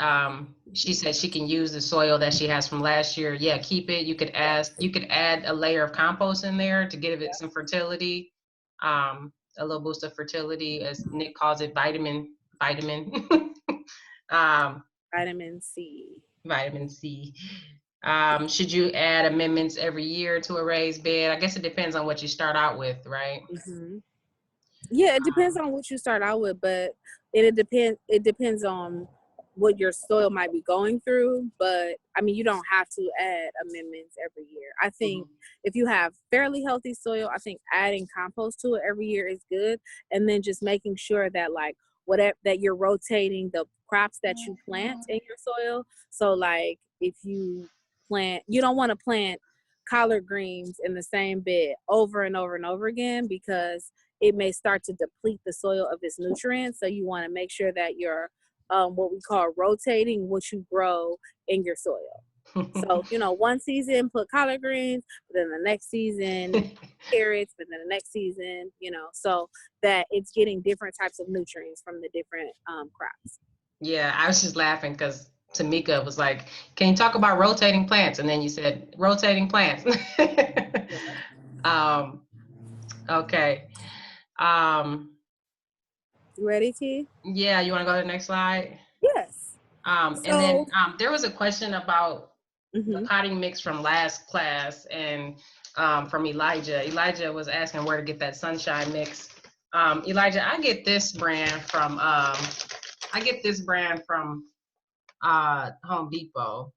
she said she can use the soil that she has from last year. Yeah, keep it. You could add a layer of compost in there to give it some fertility, a little boost of fertility, as Nick calls it, vitamin. Vitamin C. Vitamin C. Should you add amendments every year to a raised bed? I guess it depends on what you start out with, right? Yeah, it depends on what you start out with, but it depends on what your soil might be going through. But I mean, you don't have to add amendments every year. I think if you have fairly healthy soil, I think adding compost to it every year is good, and then just making sure that like whatever that you're rotating the crops that you plant in your soil. So like if you plant, you don't want to plant collard greens in the same bed over and over and over again, because it may start to deplete the soil of its nutrients. So you want to make sure that you're what we call rotating what you grow in your soil. So, one season put collard greens, but then the next season carrots, but then the next season, so that it's getting different types of nutrients from the different crops. Yeah, I was just laughing because Tamika was like, can you talk about rotating plants? And then you said rotating plants. Okay. You ready, T? Yeah, you want to go to the next slide? Yes. And then there was a question about the potting mix from last class, and from Elijah. Elijah was asking where to get that sunshine mix. Elijah, I get this brand from Home Depot.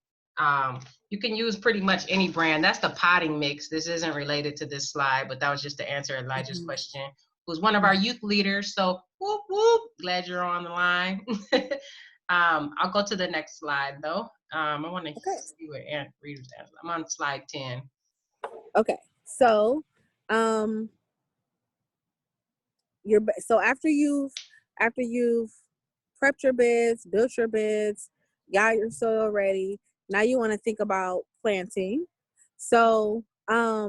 You can use pretty much any brand. That's the potting mix. This isn't related to this slide, but that was just to answer Elijah's question, who's one of our youth leaders. So whoop, whoop, glad you're on the line. I'll go to the next slide though. I want to see what readers answer. I'm on slide 10. Okay. So after you've prepped your beds, built your beds, got your soil ready, now you want to think about planting. So a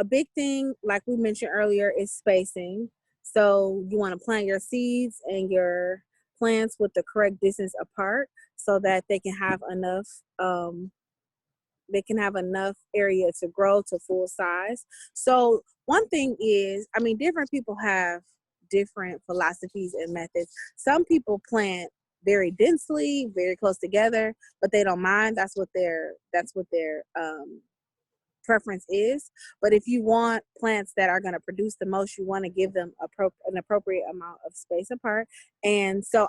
big thing, like we mentioned earlier, is spacing. So you want to plant your seeds and your plants with the correct distance apart so that they can have enough area to grow to full size. So one thing is, I mean, different people have different philosophies and methods. Some people plant very densely, very close together, but they don't mind. That's what their preference is. But if you want plants that are going to produce the most, you want to give them an appropriate amount of space apart. And so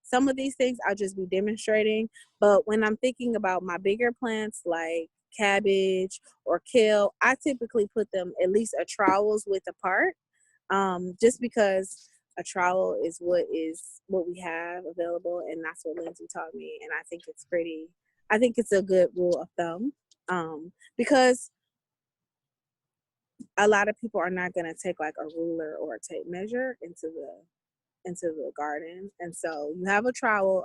some of these things I'll just be demonstrating. But when I'm thinking about my bigger plants like cabbage or kale, I typically put them at least a trowel's width apart, just because a trowel is what we have available, and that's what Lindsay taught me, and I think it's a good rule of thumb. Because a lot of people are not going to take like a ruler or a tape measure into the garden. And so you have a trowel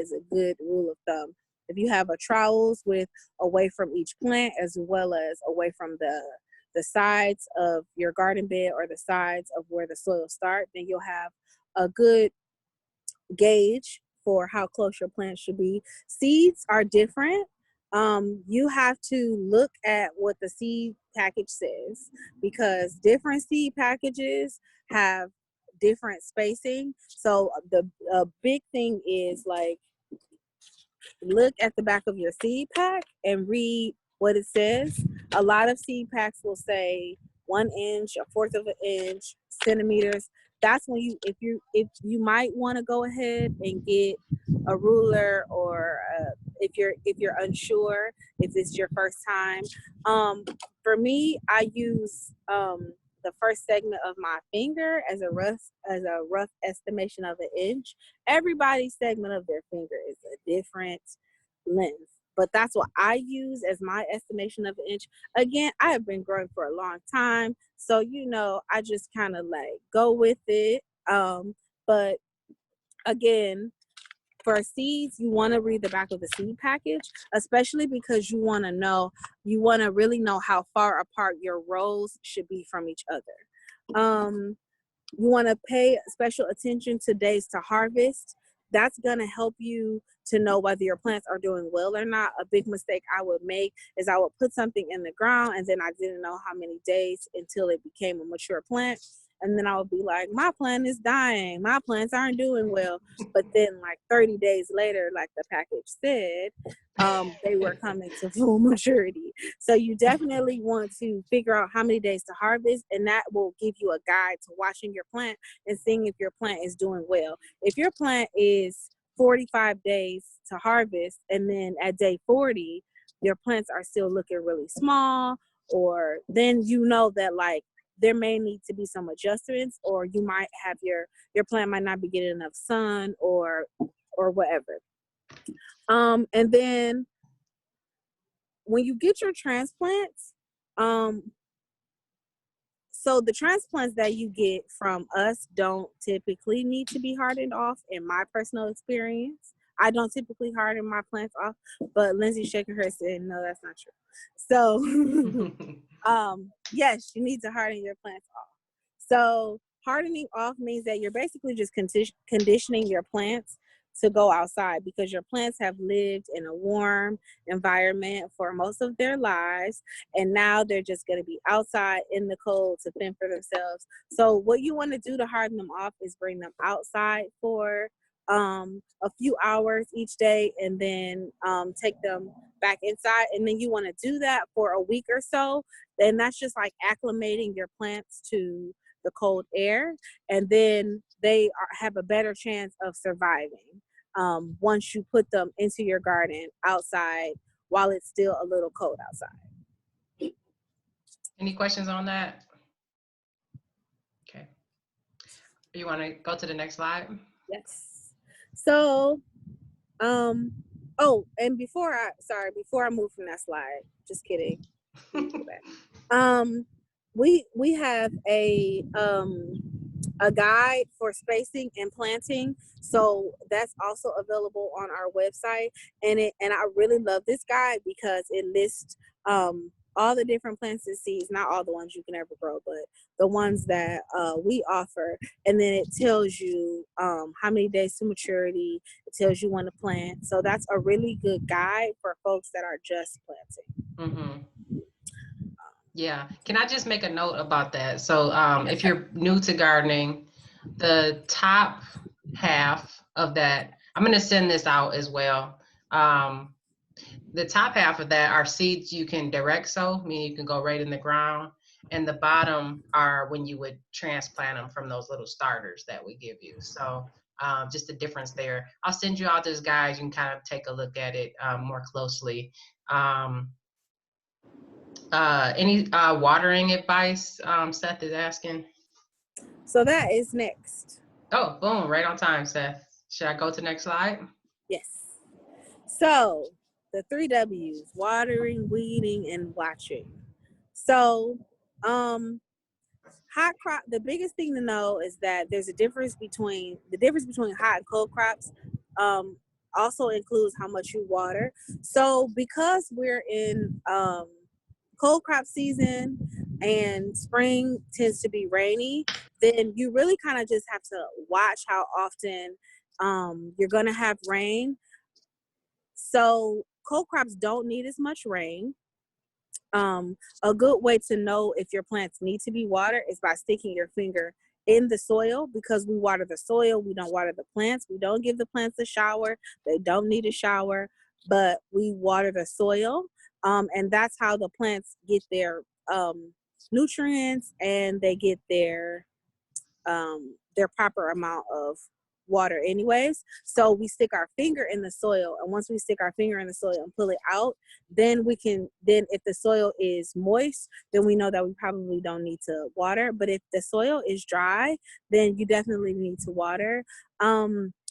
is a good rule of thumb. If you have a trowel's width away from each plant, as well as away from the sides of your garden bed or the sides of where the soil starts, then you'll have a good gauge for how close your plants should be. Seeds are different. You have to look at what the seed package says, because different seed packages have different spacing. So the big thing is like, look at the back of your seed pack and read what it says. A lot of seed packs will say 1 inch, a fourth of an inch, centimeters. That's when if you might want to go ahead and get a ruler, or if you're unsure, if it's your first time. For me, I use the first segment of my finger as a rough estimation of an inch. Everybody's segment of their finger is a different length, but that's what I use as my estimation of an inch. Again, I have been growing for a long time, so I just kind of like go with it. But again, for seeds, you want to read the back of the seed package, especially because you want to really know how far apart your rows should be from each other. You want to pay special attention to days to harvest. That's going to help you to know whether your plants are doing well or not. A big mistake I would make is I would put something in the ground and then I didn't know how many days until it became a mature plant. And then I would be like, my plant is dying. My plants aren't doing well. But then like 30 days later, like the package said, they were coming to full maturity. So you definitely want to figure out how many days to harvest, and that will give you a guide to watching your plant and seeing if your plant is doing well. If your plant is 45 days to harvest and then at day 40, your plants are still looking really small, or then that like there may need to be some adjustments, or you might have your plant might not be getting enough sun or whatever. And then when you get your transplants, so the transplants that you get from us don't typically need to be hardened off. In my personal experience, I don't typically harden my plants off, but Lindsay's shaking her head saying, no, that's not true. So, yes, you need to harden your plants off. So hardening off means that you're basically just conditioning your plants to go outside, because your plants have lived in a warm environment for most of their lives, and now they're just going to be outside in the cold to fend for themselves. So what you want to do to harden them off is bring them outside for a few hours each day, and then take them back inside. And then you want to do that for a week or so. And that's just like acclimating your plants to the cold air, and then they have a better chance of surviving once you put them into your garden outside while it's still a little cold outside. Any questions on that? Okay. You want to go to the next slide? Yes. So, oh, and before I move from that slide, just kidding. We have a guide for spacing and planting, so that's also available on our website. And I really love this guide because it lists all the different plants and seeds, not all the ones you can ever grow, but the ones that we offer. And then it tells you how many days to maturity. It tells you when to plant. So that's a really good guide for folks that are just planting. Mm-hmm. Yeah. Can I just make a note about that? So if you're new to gardening, the top half of that, I'm going to send this out as well. The top half of that are seeds you can direct sow, meaning you can go right in the ground. And the bottom are when you would transplant them from those little starters that we give you. So just the difference there. I'll send you out this guide. You can kind of take a look at it more closely. Any watering advice, Seth is asking? So that is next. Oh, boom, right on time, Seth. Should I go to the next slide? Yes. So the 3 W's: watering, weeding, and watching. So hot crop, the biggest thing to know is that there's a difference between hot and cold crops. Also includes how much you water. So because we're in cold crop season and spring tends to be rainy, then you really kind of just have to watch how often you're going to have rain. So cold crops don't need as much rain. A good way to know if your plants need to be watered is by sticking your finger in the soil, because we water the soil, we don't water the plants. We don't give the plants a shower. They don't need a shower, but we water the soil. And that's how the plants get their nutrients, and they get their proper amount of water anyways. So we stick our finger in the soil, and once we stick our finger in the soil and pull it out, then if the soil is moist, then we know that we probably don't need to water. But if the soil is dry, then you definitely need to water.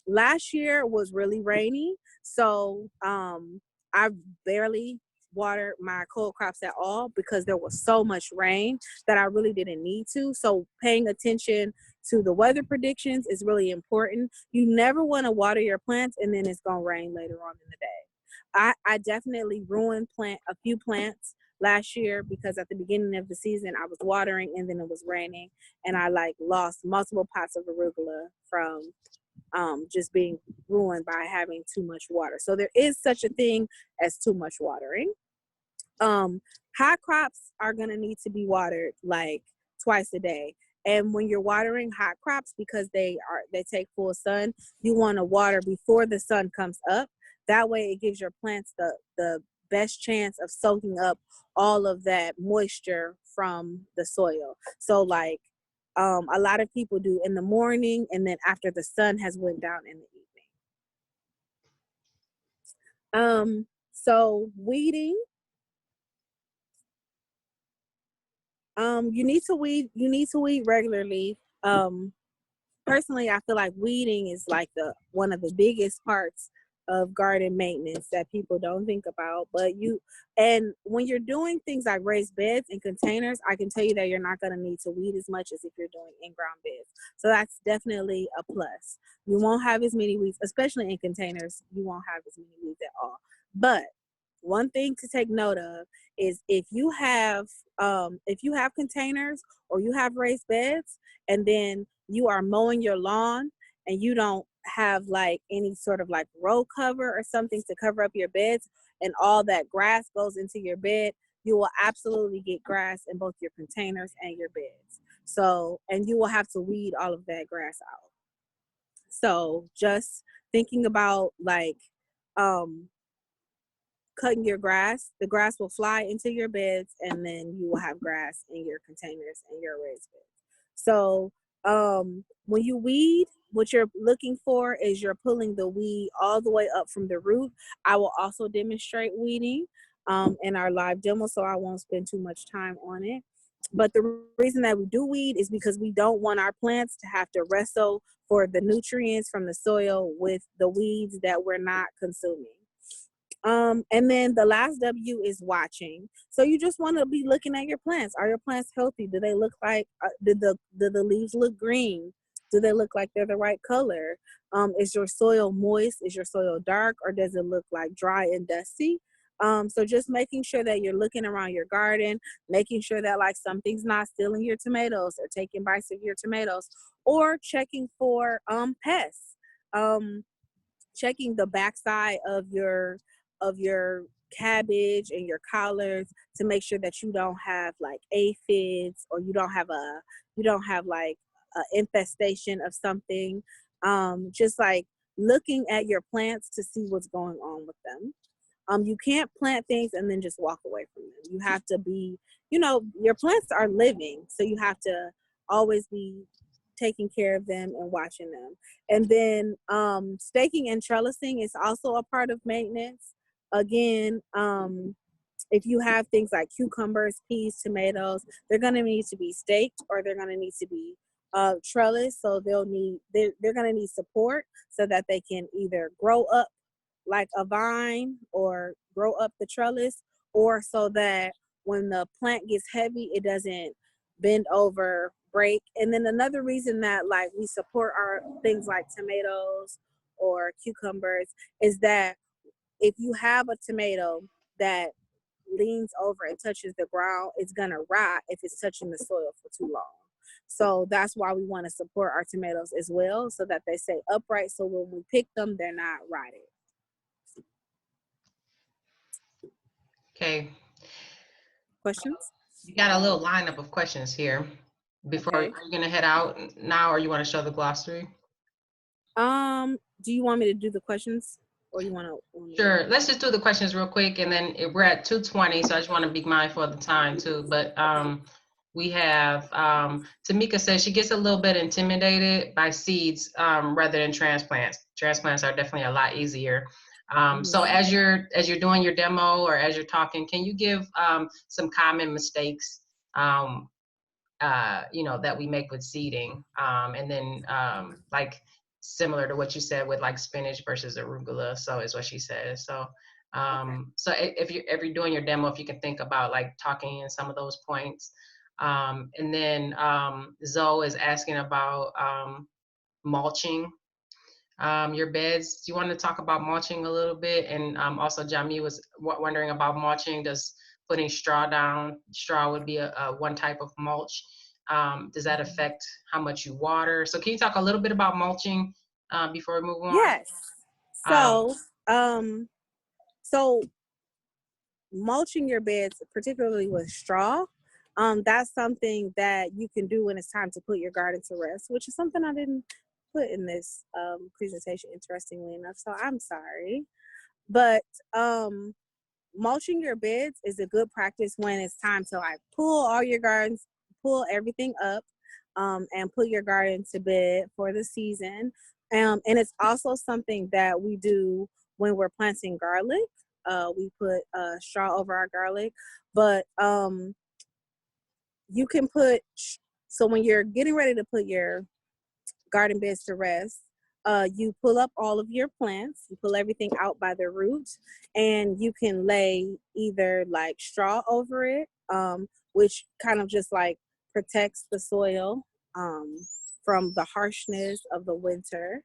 Last year was really rainy, so I barely watered my cold crops at all because there was so much rain that I really didn't need to. So paying attention to the weather predictions is really important. You never want to water your plants and then it's going to rain later on in the day. I definitely ruined a few plants last year because at the beginning of the season I was watering and then it was raining, and I like lost multiple pots of arugula from just being ruined by having too much water. So there is such a thing as too much watering. Hot crops are going to need to be watered like twice a day. And when you're watering hot crops, because they take full sun, you want to water before the sun comes up. That way it gives your plants the best chance of soaking up all of that moisture from the soil. So like a lot of people do in the morning and then after the sun has went down in the evening. So weeding. You need to weed regularly. Personally, I feel like weeding is like one of the biggest parts of garden maintenance that people don't think about. And when you're doing things like raised beds and containers, I can tell you that you're not going to need to weed as much as if you're doing in-ground beds. So that's definitely a plus. You won't have as many weeds, especially in containers. You won't have as many weeds at all. But one thing to take note of is if you have containers or you have raised beds and then you are mowing your lawn and you don't have like any sort of like row cover or something to cover up your beds, and all that grass goes into your bed, you will absolutely get grass in both your containers and your beds. So, and you will have to weed all of that grass out. So just thinking about like cutting your grass, the grass will fly into your beds, and then you will have grass in your containers and your raised beds. So when you weed, what you're looking for is you're pulling the weed all the way up from the root. I will also demonstrate weeding in our live demo, so I won't spend too much time on it. But the reason that we do weed is because we don't want our plants to have to wrestle for the nutrients from the soil with the weeds that we're not consuming. And then the last W is watching. So you just want to be looking at your plants. Are your plants healthy? Do they look like, do the leaves look green? Do they look like they're the right color? Is your soil moist? Is your soil dark? Or does it look like dry and dusty? So just making sure that you're looking around your garden, making sure that like something's not stealing your tomatoes or taking bites of your tomatoes, or checking for pests. Checking the backside of your cabbage and your collards to make sure that you don't have like aphids, or you don't have like an infestation of something. Just like looking at your plants to see what's going on with them. You can't plant things and then just walk away from them. You have to be, your plants are living, so you have to always be taking care of them and watching them. And then staking and trellising is also a part of maintenance. Again, if you have things like cucumbers, peas, tomatoes, they're going to need to be staked, or they're going to need to be trellised. So they're going to need support so that they can either grow up like a vine or grow up the trellis, or so that when the plant gets heavy, it doesn't bend over, break. And then another reason that like we support our things like tomatoes or cucumbers is that if you have a tomato that leans over and touches the ground, it's gonna rot if it's touching the soil for too long. So that's why we want to support our tomatoes as well, so that they stay upright, so when we pick them, they're not rotted. Okay. Questions? You got a little lineup of questions here. Before, Okay. are you gonna head out now, or you want to show the glossary? Do you want me to do the questions, or you want to? Sure. Let's just do the questions real quick, and then we're at 2:20, so I just want to be mindful of the time too. But We have, Tamika says she gets a little bit intimidated by seeds rather than transplants. Transplants are definitely a lot easier. So as you're doing your demo or as you're talking, can you give some common mistakes, that we make with seeding, and then like similar to what you said with like spinach versus arugula. So is what she says. So so if you're doing your demo, if you can think about like talking in some of those points. And then Zoe is asking about mulching your beds. Do you want to talk about mulching a little bit? And also Jami was wondering about mulching. Does putting straw down, straw would be a one type of mulch. Does that affect how much you water? So can you talk a little bit about mulching before we move on? Yes. So, so mulching your beds, particularly with straw, that's something that you can do when it's time to put your garden to rest, which is something I didn't put in this presentation, interestingly enough. So I'm sorry. But mulching your beds is a good practice when it's time to like pull all your gardens, pull everything up, and put your garden to bed for the season. And it's also something that we do when we're planting garlic. We put straw over our garlic, but you can put, so when you're getting ready to put your garden beds to rest, you pull up all of your plants, you pull everything out by the roots, and you can lay either like straw over it, which kind of just like protects the soil from the harshness of the winter.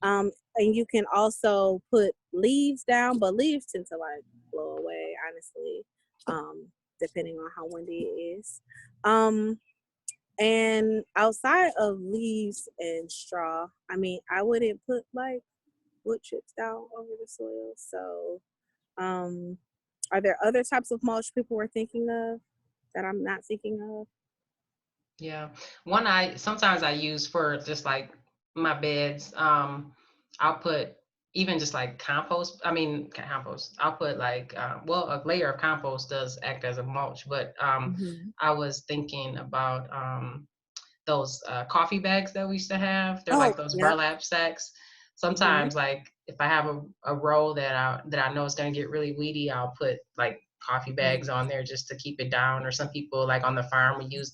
And you can also put leaves down, but leaves tend to like blow away, honestly, depending on how windy it is. And outside of leaves and straw, I mean, I wouldn't put like wood chips down over the soil. So, are there other types of mulch people were thinking of that I'm not thinking of? Yeah, one sometimes I use for just like my beds. I'll put even just like compost. I mean compost. I'll put like well, a layer of compost does act as a mulch, but I was thinking about those coffee bags that we used to have. They're like those Yep. burlap sacks. Sometimes like if I have a row that I know is gonna get really weedy, I'll put like coffee bags on there just to keep it down. Or some people like on the farm we use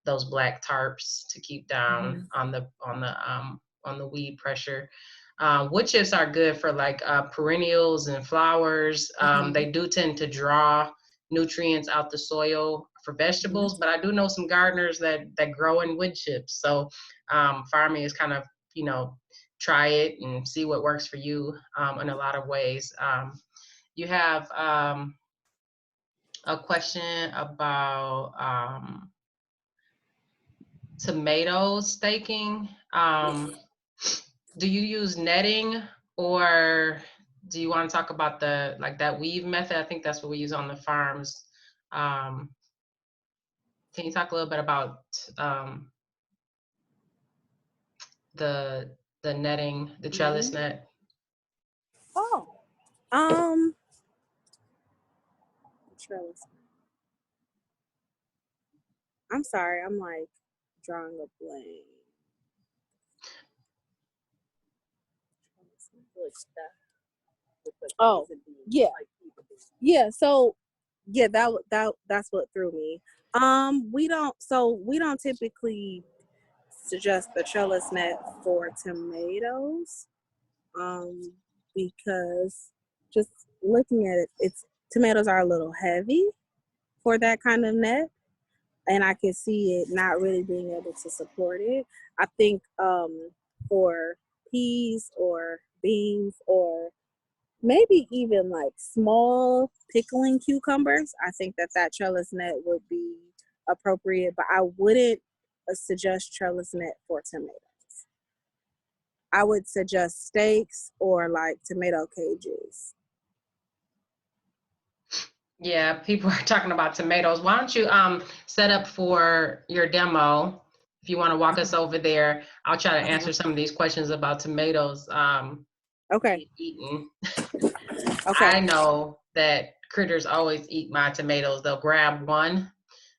those black tarps to keep down on the weed pressure. Wood chips are good for like perennials and flowers. They do tend to draw nutrients out the soil for vegetables, but I do know some gardeners that grow in wood chips. So farming is kind of, try it and see what works for you in a lot of ways. You have a question about tomato staking. Do you use netting, or do you want to talk about that weave method? I think that's what we use on the farms. Can you talk a little bit about the netting, the trellis net? Trellis. I'm sorry, I'm like drawing a blank. Oh, yeah. Yeah, so yeah, that's what threw me. We don't typically suggest the trellis net for tomatoes. Because just looking at it, tomatoes are a little heavy for that kind of net, and I can see it not really being able to support it. I think for peas or beans or maybe even like small pickling cucumbers, I think that trellis net would be appropriate, but I wouldn't suggest trellis net for tomatoes. I would suggest stakes or like tomato cages. Yeah, people are talking about tomatoes. Why don't you set up for your demo? If you want to walk us over there, I'll try to answer some of these questions about tomatoes. Okay. Eaten. Okay. I know that critters always eat my tomatoes. They'll grab one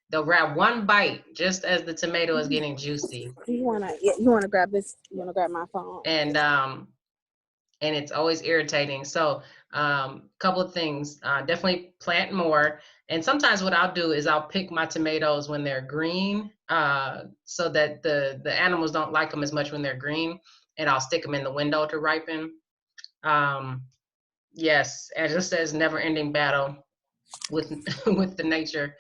They'll grab one bite just as the tomato is getting juicy. You wanna grab this? You wanna grab my phone? And it's always irritating. So couple of things, definitely plant more. And sometimes what I'll do is I'll pick my tomatoes when they're green, so that the animals don't like them as much when they're green, and I'll stick them in the window to ripen. Yes, as it says, never ending battle with with the nature.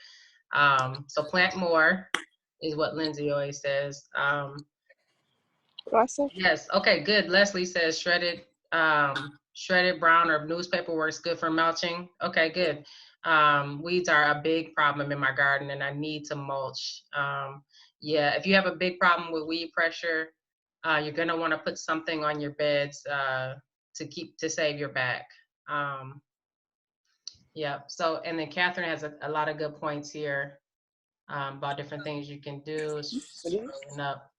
So plant more is what Lindsay always says. What do I say? Yes. Okay, good. Leslie says shredded brown or newspaper works good for mulching. Okay, good. Weeds are a big problem in my garden and I need to mulch. Yeah, if you have a big problem with weed pressure, you're gonna want to put something on your beds to save your back. Yeah. So, and then Catherine has a lot of good points here about different things you can do. Scrolling up.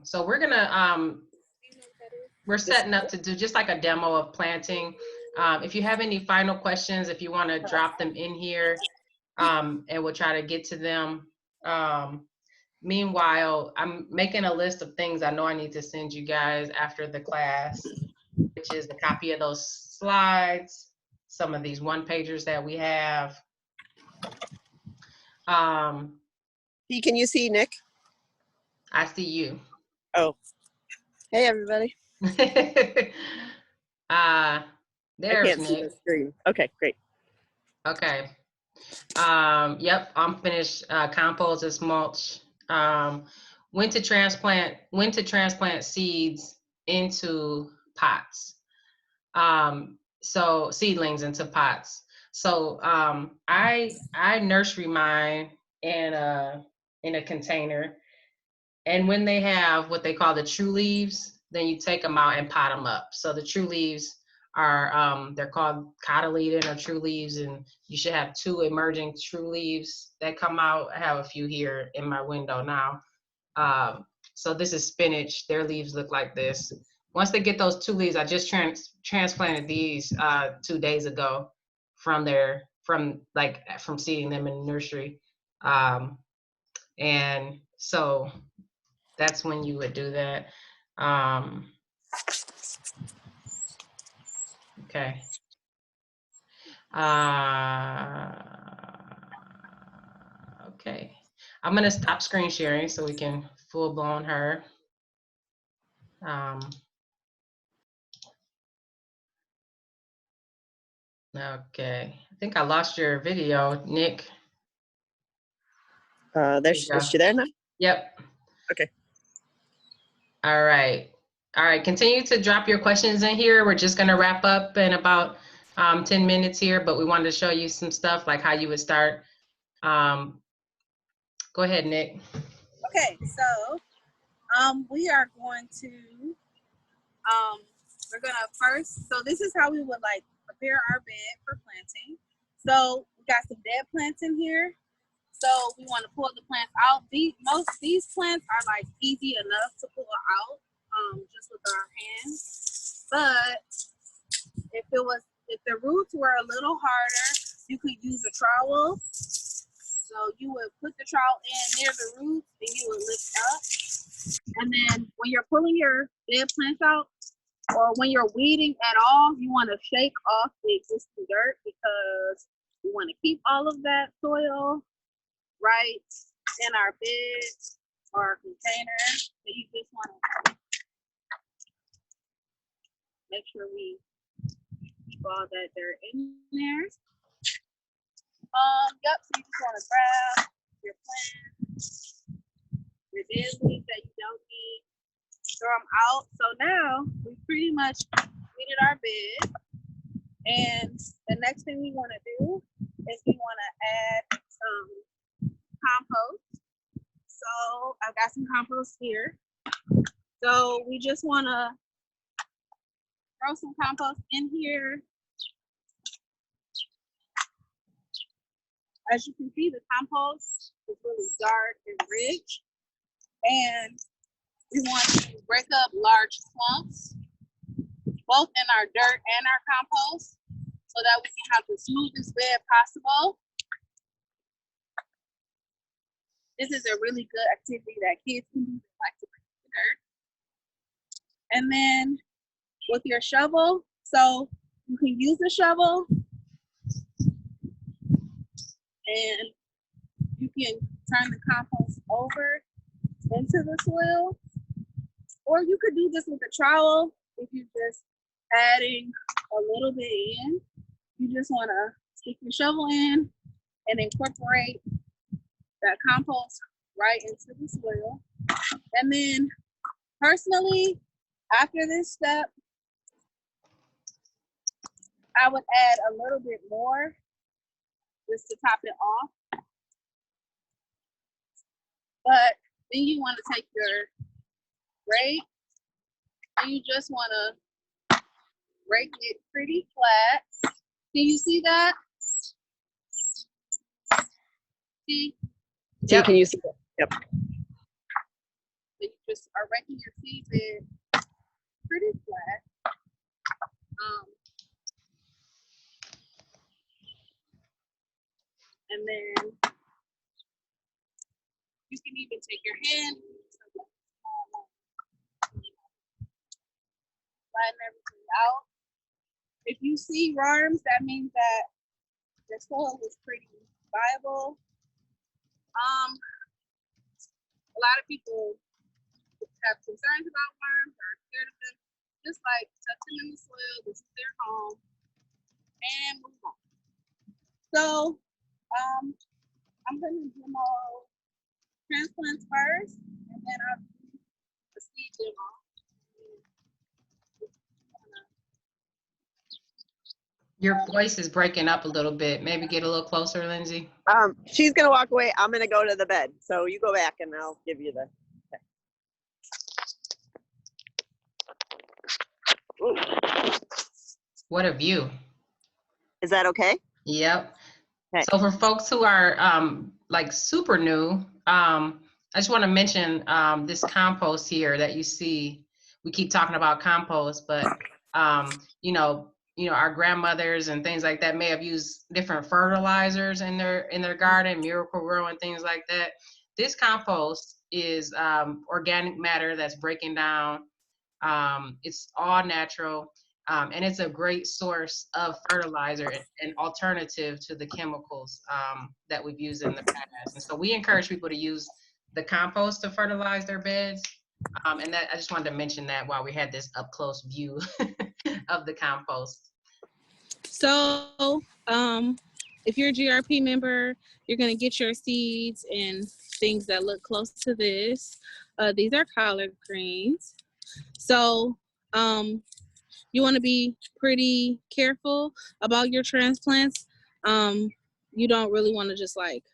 So we're setting up to do just like a demo of planting. If you have any final questions, if you want to drop them in here, and we'll try to get to them. Meanwhile, I'm making a list of things I know I need to send you guys after the class, which is a copy of those slides, some of these one-pagers that we have. Can you see Nick? I see you. Oh, hey everybody. I There's can't see the Nick. screen. Okay, great. Okay. Yep, I'm finished. Compost is mulch. When to transplant seeds into pots. So seedlings into pots. So I nursery mine in a container, and when they have what they call the true leaves, then you take them out and pot them up. So the true leaves are they're called cotyledon or true leaves, and you should have 2 emerging true leaves that come out. I have a few here in my window now. So this is spinach. Their leaves look like this. Once they get those 2 leaves, I just transplanted these 2 days ago from seeding them in the nursery. And so that's when you would do that. Okay. Okay. I'm gonna stop screen sharing so we can full blown her. Okay. I think I lost your video, Nick. Is she there now? Yep. Okay. All right. All right. Continue to drop your questions in here. We're just going to wrap up in about 10 minutes here, but we wanted to show you some stuff like how you would start. Go ahead, Nick. Okay, so we are going to we're gonna first. So this is how we would like prepare our bed for planting. So we got some dead plants in here. So we want to pull the plants out. Most these plants are like easy enough to pull out, just with our hands. But if the roots were a little harder, you could use a trowel. So you would put the trowel in near the roots, and you would lift up. And then when you're pulling your dead plants out, or when you're weeding at all, you want to shake off the existing dirt because we want to keep all of that soil right in our bed or our container. So you just want to make sure we keep all that dirt in there. Yep, so you just want to grab your plants, your dead leaves that you don't need, throw them out. So now we pretty much weeded our bed. And the next thing we want to do is we want to add some compost. So I've got some compost here. So we just want to throw some compost in here. As you can see, the compost is really dark and rich. And we want to break up large clumps, both in our dirt and our compost, so that we can have the smoothest bed possible. This is a really good activity that kids can do. They like to break the dirt. And then with your shovel, so you can use a shovel and you can turn the compost over into the soil, or you could do this with a trowel if you're just adding a little bit in. You just want to stick your shovel in and incorporate that compost right into the soil. And then personally, after this step, I would add a little bit more just to top it off. But then you want to take your rake and you just want to rake it pretty flat. Can you see that? See? See, can you see it? Yep. So you just are raking your seed bed pretty flat. And then you can even take your hand, flatten everything out. If you see worms, that means that the soil is pretty viable. A lot of people have concerns about worms or are scared of them. Just like touch them in the soil, this is their home, and move on. So I'm gonna demo transplants first, and then I'll do the seed demo. Your voice is breaking up a little bit. Maybe get a little closer, Lindsay. She's gonna walk away. I'm gonna go to the bed. So you go back and I'll give you the. Okay. What a view. Is that okay? Yep. Okay. So for folks who are like super new, I just want to mention this compost here that you see. We keep talking about compost, but you know, our grandmothers and things like that may have used different fertilizers in their garden, Miracle Grow and things like that. This compost is organic matter that's breaking down. It's all natural. And it's a great source of fertilizer and alternative to the chemicals that we've used in the past. And so we encourage people to use the compost to fertilize their beds. And that I just wanted to mention that while we had this up close view of the compost. So if you're a GRP member, you're going to get your seeds and things that look close to this. These are collard greens. So you want to be pretty careful about your transplants. You don't really want to just like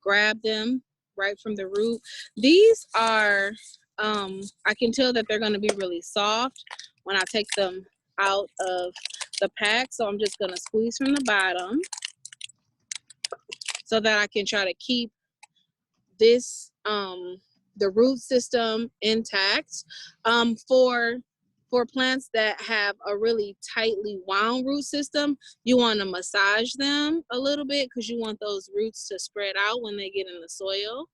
grab them right from the root. These are, I can tell that they're going to be really soft when I take them out of the pack. So I'm just going to squeeze from the bottom so that I can try to keep this, the root system intact. For plants that have a really tightly wound root system, you want to massage them a little bit because you want those roots to spread out when they get in the soil.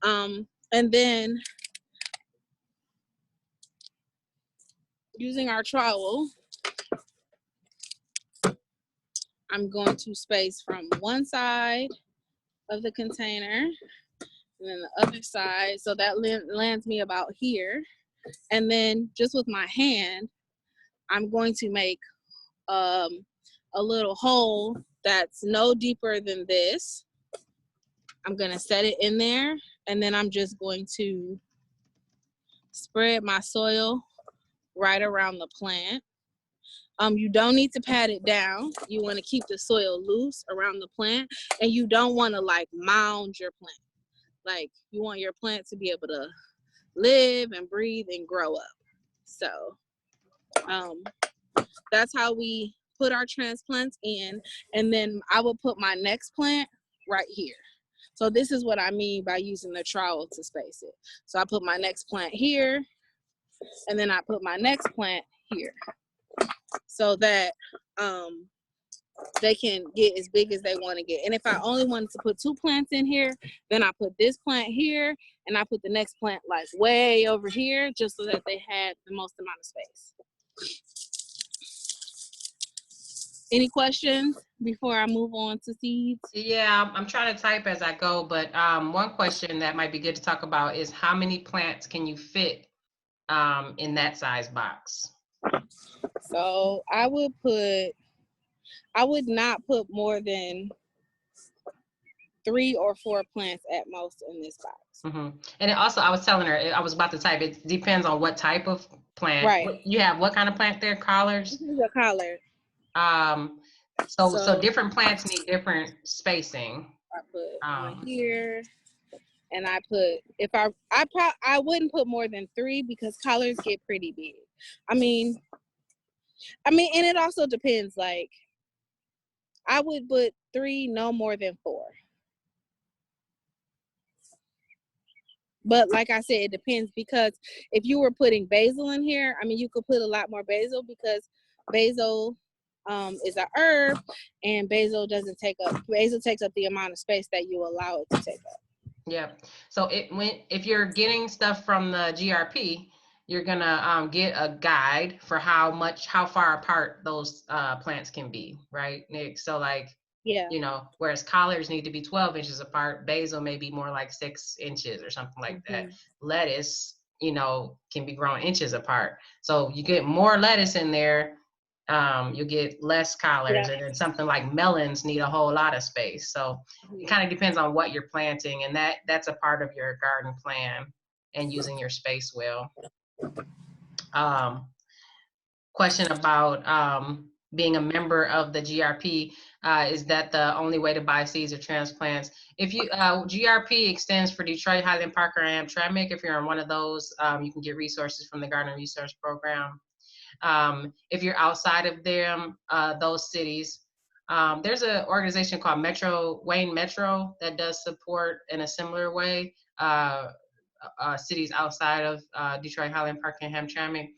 And then using our trowel, I'm going to space from one side of the container and then the other side. So that lands me about here. And then just with my hand, I'm going to make a little hole that's no deeper than this. I'm going to set it in there, and then I'm just going to spread my soil right around the plant. You don't need to pat it down. You want to keep the soil loose around the plant, and you don't want to like mound your plant. Like you want your plant to be able to live and breathe and grow up. So that's how we put our transplants in, and then I will put my next plant right here. So this is what I mean by using the trowel to space it. So I put my next plant here, and then I put my next plant here, so that they can get as big as they want to get. And if I only wanted to put 2 plants in here, then I put this plant here and I put the next plant like way over here just so that they had the most amount of space. Any questions before I move on to seeds? Yeah, I'm trying to type as I go, but one question that might be good to talk about is how many plants can you fit in that size box? So I would not put more than 3 or 4 plants at most in this box. Mm-hmm. And also, I was telling her, I was about to type, it depends on what type of plant. Right. You have what kind of plant there? Collards? This is a collard. So different plants need different spacing. I put one here, and I put, if I wouldn't put more than 3 because collards get pretty big. I mean, and it also depends. Like, I would put 3, no more than 4. But like I said, it depends, because if you were putting basil in here, I mean, you could put a lot more basil because basil is a herb, and basil takes up the amount of space that you allow it to take up. Yeah. So if you're getting stuff from the GRP, you're gonna get a guide for how far apart those plants can be, right, Nick? So like, yeah, you know, whereas collards need to be 12 inches apart, basil may be more like 6 inches or something like that. Lettuce, you know, can be grown inches apart. So you get more lettuce in there, you get less collards, and then something like melons need a whole lot of space. So it kind of depends on what you're planting, and that's a part of your garden plan and using your space well. Question about being a member of the GRP. Is that the only way to buy seeds or transplants? If you GRP extends for Detroit, Highland Park, or Hamtramck. If you're on one of those, you can get resources from the Garden Resource Program. If you're outside of them, those cities, there's an organization called Wayne Metro that does support in a similar way cities outside of Detroit, Highland Park, and Hamtramck.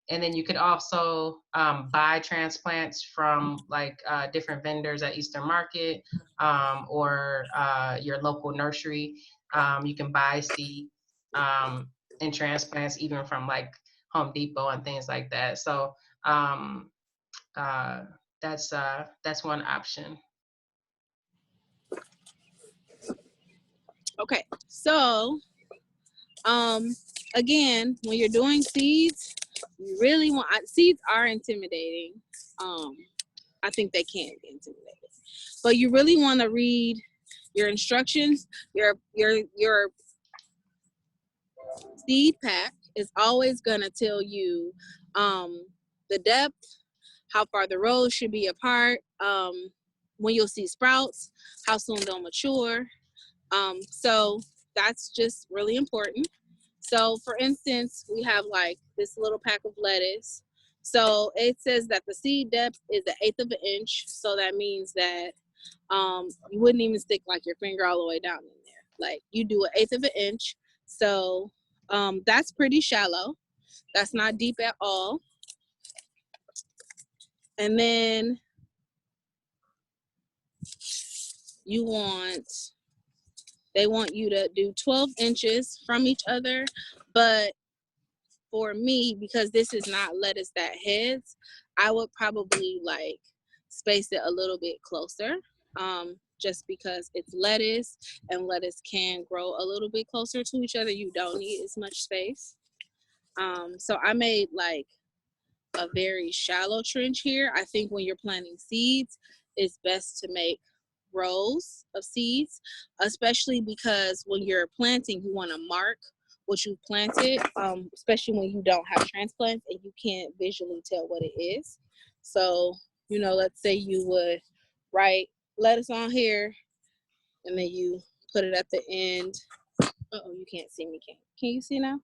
And then you could also buy transplants from like different vendors at Eastern Market or your local nursery. You can buy seeds and transplants even from like Home Depot and things like that. So that's one option. Okay, so again, when you're doing seeds, you really want, seeds are intimidating. I think they can be intimidating, but you really want to read your instructions. Your seed pack is always gonna tell you the depth, how far the rows should be apart, when you'll see sprouts, how soon they'll mature. So that's just really important. So for instance, we have like this little pack of lettuce. So it says that the seed depth is 1/8 of an inch. So that means that you wouldn't even stick like your finger all the way down in there. Like you do 1/8 of an inch. So that's pretty shallow. That's not deep at all. And then they want you to do 12 inches from each other. But for me, because this is not lettuce that heads, I would probably like space it a little bit closer, just because it's lettuce and lettuce can grow a little bit closer to each other. You don't need as much space. So I made like a very shallow trench here. I think when you're planting seeds, it's best to make rows of seeds, especially because when you're planting, you want to mark what you planted, especially when you don't have transplants and you can't visually tell what it is. So, you know, let's say you would write lettuce on here and then you put it at the end. Uh-oh, you can't see me. Can you see now?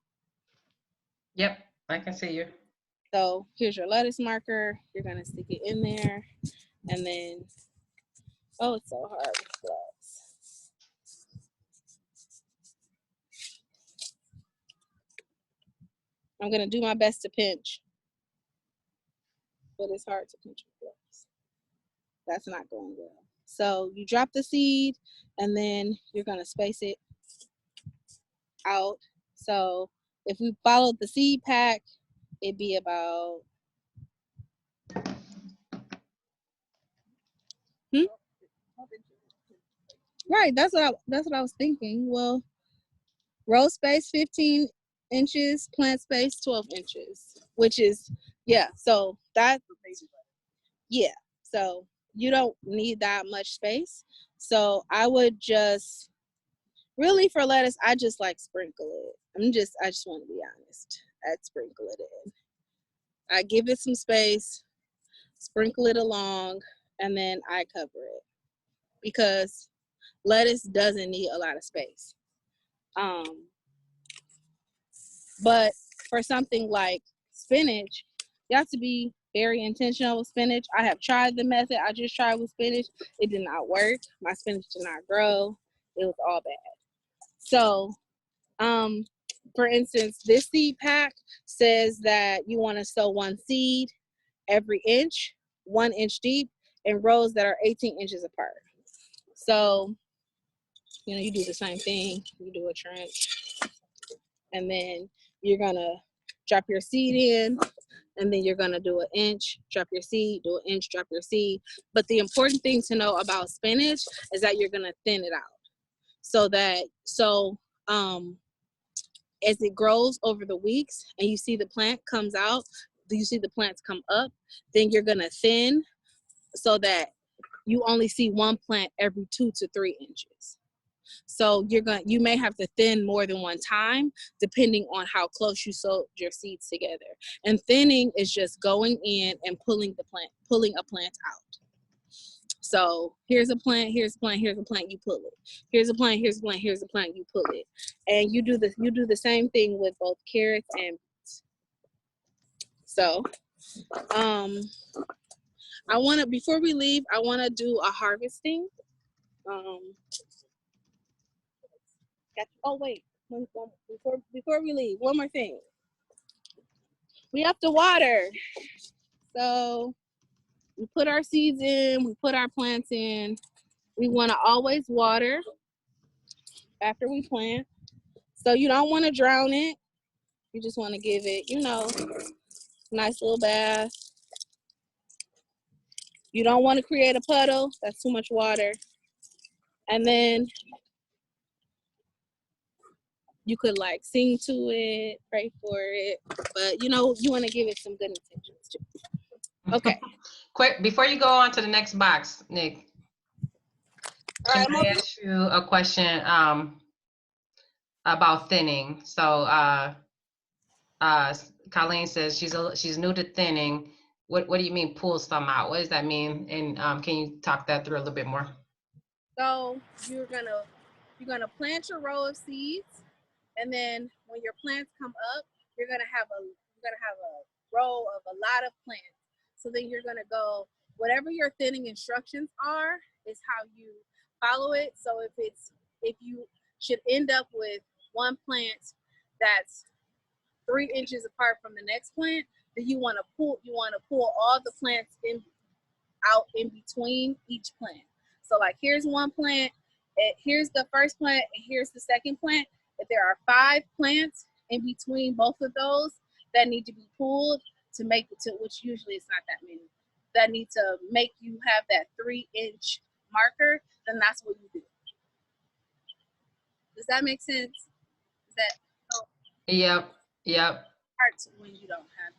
Yep, I can see you. So here's your lettuce marker. You're gonna stick it in there, and then, oh, it's so hard with gloves. I'm gonna do my best to pinch, but it's hard to pinch with gloves. That's not going well. So you drop the seed and then you're going to space it out. So if we followed the seed pack, it'd be about right. That's what I was thinking. Well, row space 15 inches, plant space 12 inches, which is so that so you don't need that much space. So I would just really for lettuce, I just like sprinkle it. I just want to be honest. I'd sprinkle it in. I give it some space, sprinkle it along, and then I cover it because lettuce doesn't need a lot of space. But for something like spinach, you have to be very intentional with spinach. I have tried the method. I just tried with spinach. It did not work. My spinach did not grow. It was all bad. So, for instance, this seed pack says that you want to sow one seed every inch, 1 inch deep, in rows that are 18 inches apart. So, you do the same thing. You do a trench, and then you're gonna drop your seed in, and then you're gonna do an inch, drop your seed, do an inch, drop your seed. But the important thing to know about spinach is that you're gonna thin it out, as it grows over the weeks and you see the plant comes out, you see the plants come up, then you're gonna thin so that you only see one plant every 2 to 3 inches. So you may have to thin more than one time depending on how close you sowed your seeds together. And thinning is just going in and pulling a plant out. So here's a plant, here's a plant, here's a plant, you pull it. Here's a plant, here's a plant, here's a plant, you pull it. And you do the same thing with both carrots and beets. So before we leave, I wanna do a harvesting. Oh wait, before we leave, one more thing. We have to water. So we put our seeds in, we put our plants in. We want to always water after we plant. So you don't want to drown it. You just want to give it, nice little bath. You don't want to create a puddle. That's too much water. And then you could sing to it, pray for it. But you want to give it some good intentions too. Okay. Quick, before you go on to the next box, Nick, can I ask you a question about thinning? So Colleen says she's new to thinning. What do you mean pull some out? What does that mean? And can you talk that through a little bit more? So you're gonna plant your row of seeds, and then when your plants come up, you're gonna have a row of a lot of plants. So then you're gonna go, whatever your thinning instructions are is how you follow it. So if you should end up with one plant that's 3 inches apart from the next plant, then you want to pull all the plants out in between each plant. So here's one plant, here's the first plant, and here's the second plant. If there are 5 plants in between both of those that need to be pulled to make it to, which usually it's not that many, that need to make you have that 3-inch marker, then that's what you do. Does that make sense? Is that help? Yep. Hard when you don't have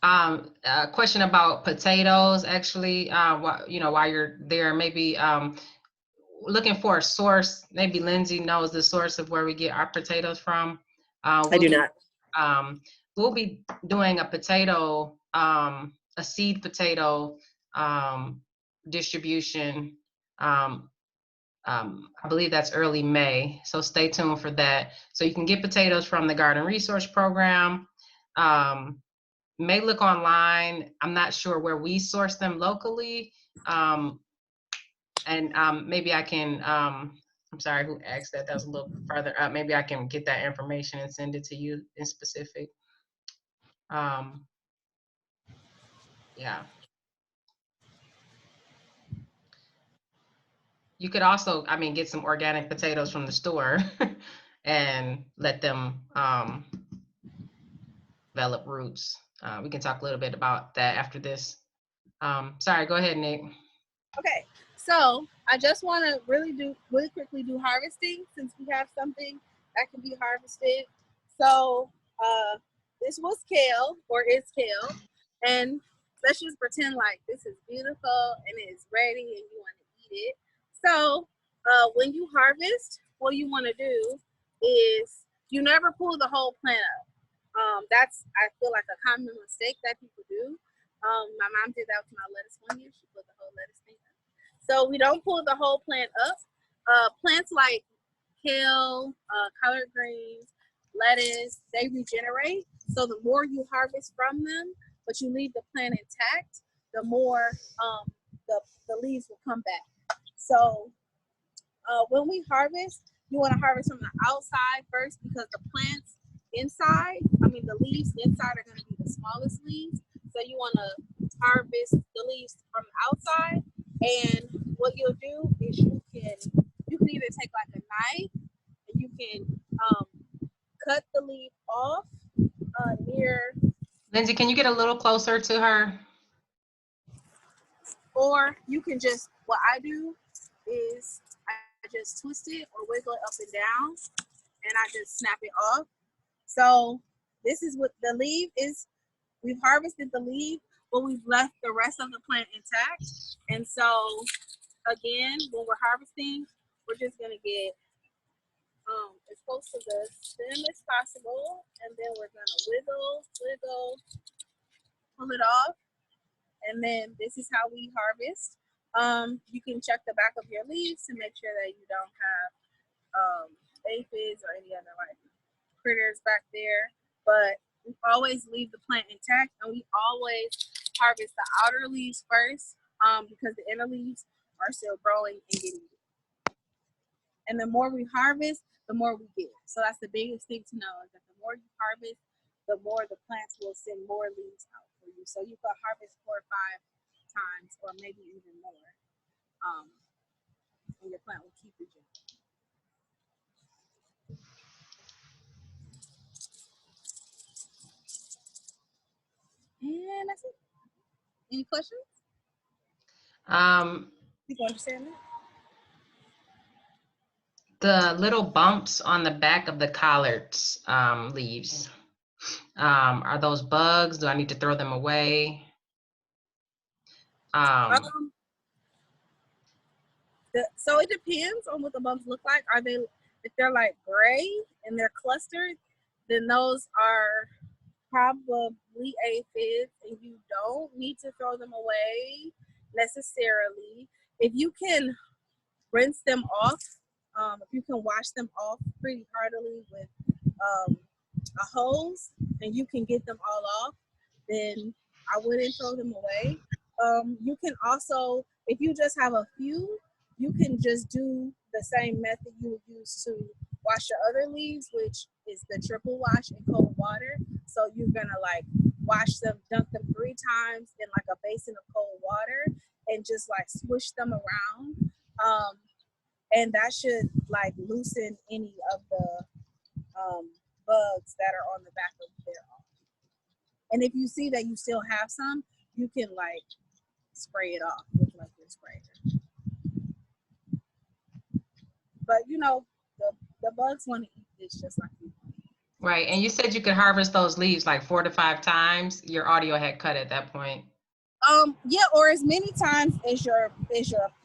plants. A question about potatoes, actually, while you're there, maybe looking for a source. Maybe Lindsay knows the source of where we get our potatoes from. I do not. We'll be doing a potato, a seed potato distribution. I believe that's early May, so stay tuned for that. So you can get potatoes from the Garden Resource Program. May look online. I'm not sure where we source them locally. And maybe I can, I'm sorry, who asked that? That was a little further up. Maybe I can get that information and send it to you in specific. Yeah. You could also, I mean, get some organic potatoes from the store and let them develop roots. We can talk a little bit about that after this. Sorry, go ahead, Nick. Okay, so I just want to really quickly do harvesting since we have something that can be harvested. So this was kale, or is kale, and let's just pretend like this is beautiful and it's ready and you want to eat it. So when you harvest, what you want to do is you never pull the whole plant up. That's, I feel like, a common mistake that people do. My mom did that with my lettuce one year. She put the whole lettuce thing up. So we don't pull the whole plant up. Plants like kale, collard greens, lettuce, they regenerate. So the more you harvest from them, but you leave the plant intact, the more the leaves will come back. So when we harvest, you want to harvest from the outside first because the plants inside, the leaves inside are going to be the smallest leaves. So you want to harvest the leaves from the outside. And what you'll do is you can either take like a knife and you can cut the leaf off near. Lindsay, can you get a little closer to her? Or you can just, what I do is I just twist it or wiggle it up and down and I just snap it off. So this is what the leaf is. We've harvested the leaf, but we've left the rest of the plant intact. And so again, when we're harvesting, we're just gonna get as close to the stem as possible, and then we're gonna wiggle, pull it off, and then this is how we harvest. You can check the back of your leaves to make sure that you don't have aphids or any other like critters back there, but we always leave the plant intact, and we always harvest the outer leaves first because the inner leaves are still growing and getting big. And the more we harvest, the more we get. So that's the biggest thing to know, is that the more you harvest, the more the plants will send more leaves out for you. So you could harvest 4 or 5 times or maybe even more, and your plant will keep regenerating. And that's it. Any questions? People understand that? The little bumps on the back of the collards leaves, are those bugs? Do I need to throw them away? So it depends on what the bumps look like. If they're like gray and they're clustered, then those are probably aphids, and you don't need to throw them away necessarily. If you can rinse them off, if you can wash them off pretty heartily with a hose, and you can get them all off, then I wouldn't throw them away. You can also, if you just have a few, you can just do the same method you would use to wash your other leaves, which is the triple wash in cold water. So you're gonna like wash them, dunk them 3 times in like a basin of cold water, and just like swish them around. And that should like loosen any of the bugs that are on the back of their arm. And if you see that you still have some, you can like spray it off with like your sprayer. But the bugs want to eat this just like you. Right, and you said you could harvest those leaves like 4 to 5 times. Your audio had cut at that point. Yeah, or as many times as your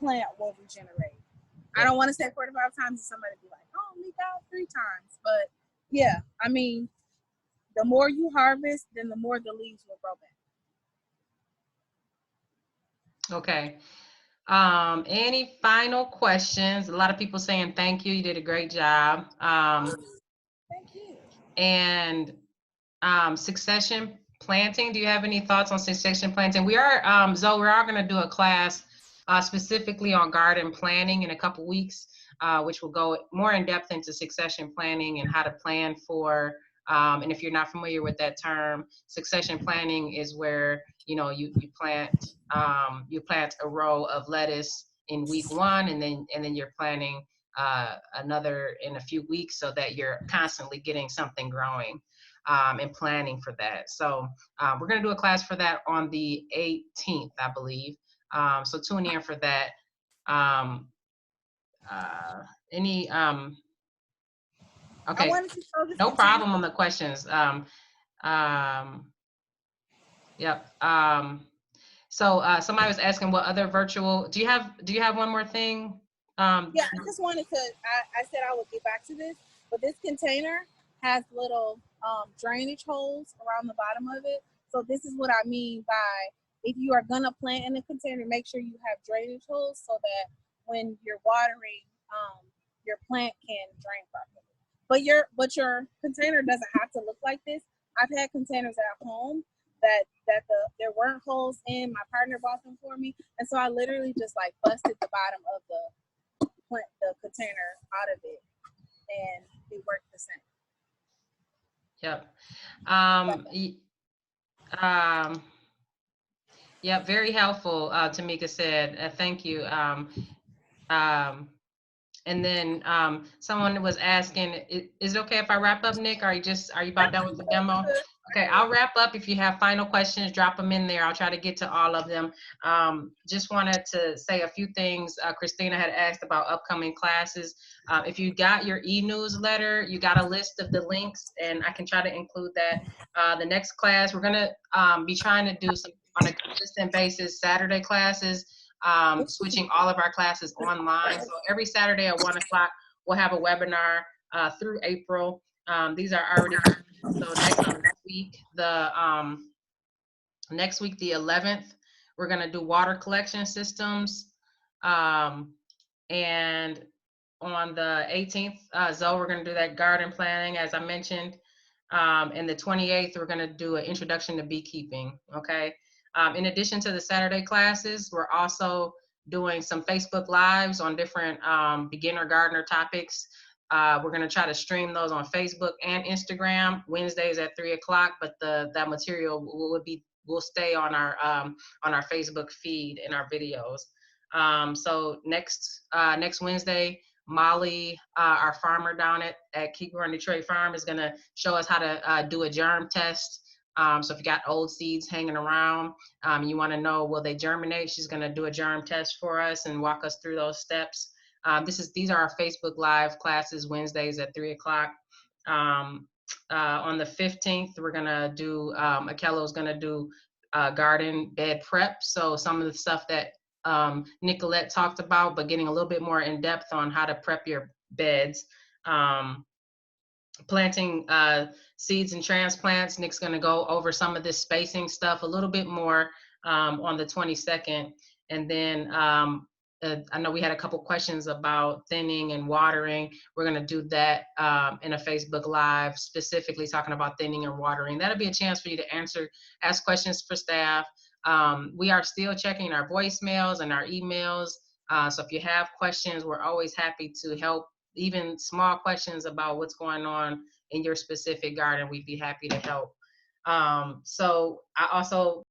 plant will regenerate. Yeah. I don't want to say 4 to 5 times, and somebody be like, "Oh, leak out 3 times." But yeah, the more you harvest, then the more the leaves will grow back. Okay. Any final questions? A lot of people saying thank you. You did a great job. Thank you. And succession planting. Do you have any thoughts on succession planting? We are, Zoe, we are going to do a class specifically on garden planning in a couple weeks, which will go more in depth into succession planning and how to plan for. And if you're not familiar with that term, succession planning is where you plant a row of lettuce in week 1, and then you're planning another in a few weeks, so that you're constantly getting something growing and planning for that. So we're going to do a class for that on the 18th, I believe. So tune in for that. Any I okay, wanted to throw this no container. problem on the questions. Yep. So somebody was asking what other virtual, do you have one more thing? Yeah, I just wanted to, I said I would get back to this, but this container has little drainage holes around the bottom of it. So this is what I mean by, if you are gonna plant in a container, make sure you have drainage holes so that when you're watering, your plant can drain properly. But your container doesn't have to look like this. I've had containers at home that there weren't holes in. My partner bought them for me, and so I literally just like busted the bottom of the container out of it, and it worked the same. Yep. Yep, very helpful, Tamika said. Thank you. And then someone was asking, is it okay if I wrap up, Nick? Are you about done with the demo? Okay, I'll wrap up. If you have final questions, drop them in there. I'll try to get to all of them. Just wanted to say a few things. Christina had asked about upcoming classes. If you got your e-newsletter, you got a list of the links, and I can try to include that. The next class, we're gonna be trying to do some on a consistent basis, Saturday classes. Switching all of our classes online. So every Saturday at 1 o'clock, we'll have a webinar through April. These are already, so next week, the 11th, we're gonna do water collection systems. And on the 18th, Zoe, we're gonna do that garden planning, as I mentioned. And the 28th, we're gonna do an introduction to beekeeping, okay? In addition to the Saturday classes, we're also doing some Facebook Lives on different beginner gardener topics. We're gonna try to stream those on Facebook and Instagram, Wednesdays at 3 o'clock, but that material will stay on our Facebook feed in our videos. So next Wednesday, Molly, our farmer down at Keep Growing Detroit Farm, is gonna show us how to do a germ test. So if you got old seeds hanging around, you wanna know, will they germinate? She's gonna do a germ test for us and walk us through those steps. These are our Facebook Live classes, Wednesdays at 3 o'clock. On the 15th, we're gonna do, Akello's gonna do garden bed prep. So some of the stuff that Nicolette talked about, but getting a little bit more in depth on how to prep your beds. Planting seeds and transplants. Nick's gonna go over some of this spacing stuff a little bit more on the 22nd. And then I know we had a couple questions about thinning and watering. We're gonna do that in a Facebook Live, specifically talking about thinning and watering. That'll be a chance for you to ask questions for staff. We are still checking our voicemails and our emails. So if you have questions, we're always happy to help. Even small questions about what's going on in your specific garden, we'd be happy to help. So I also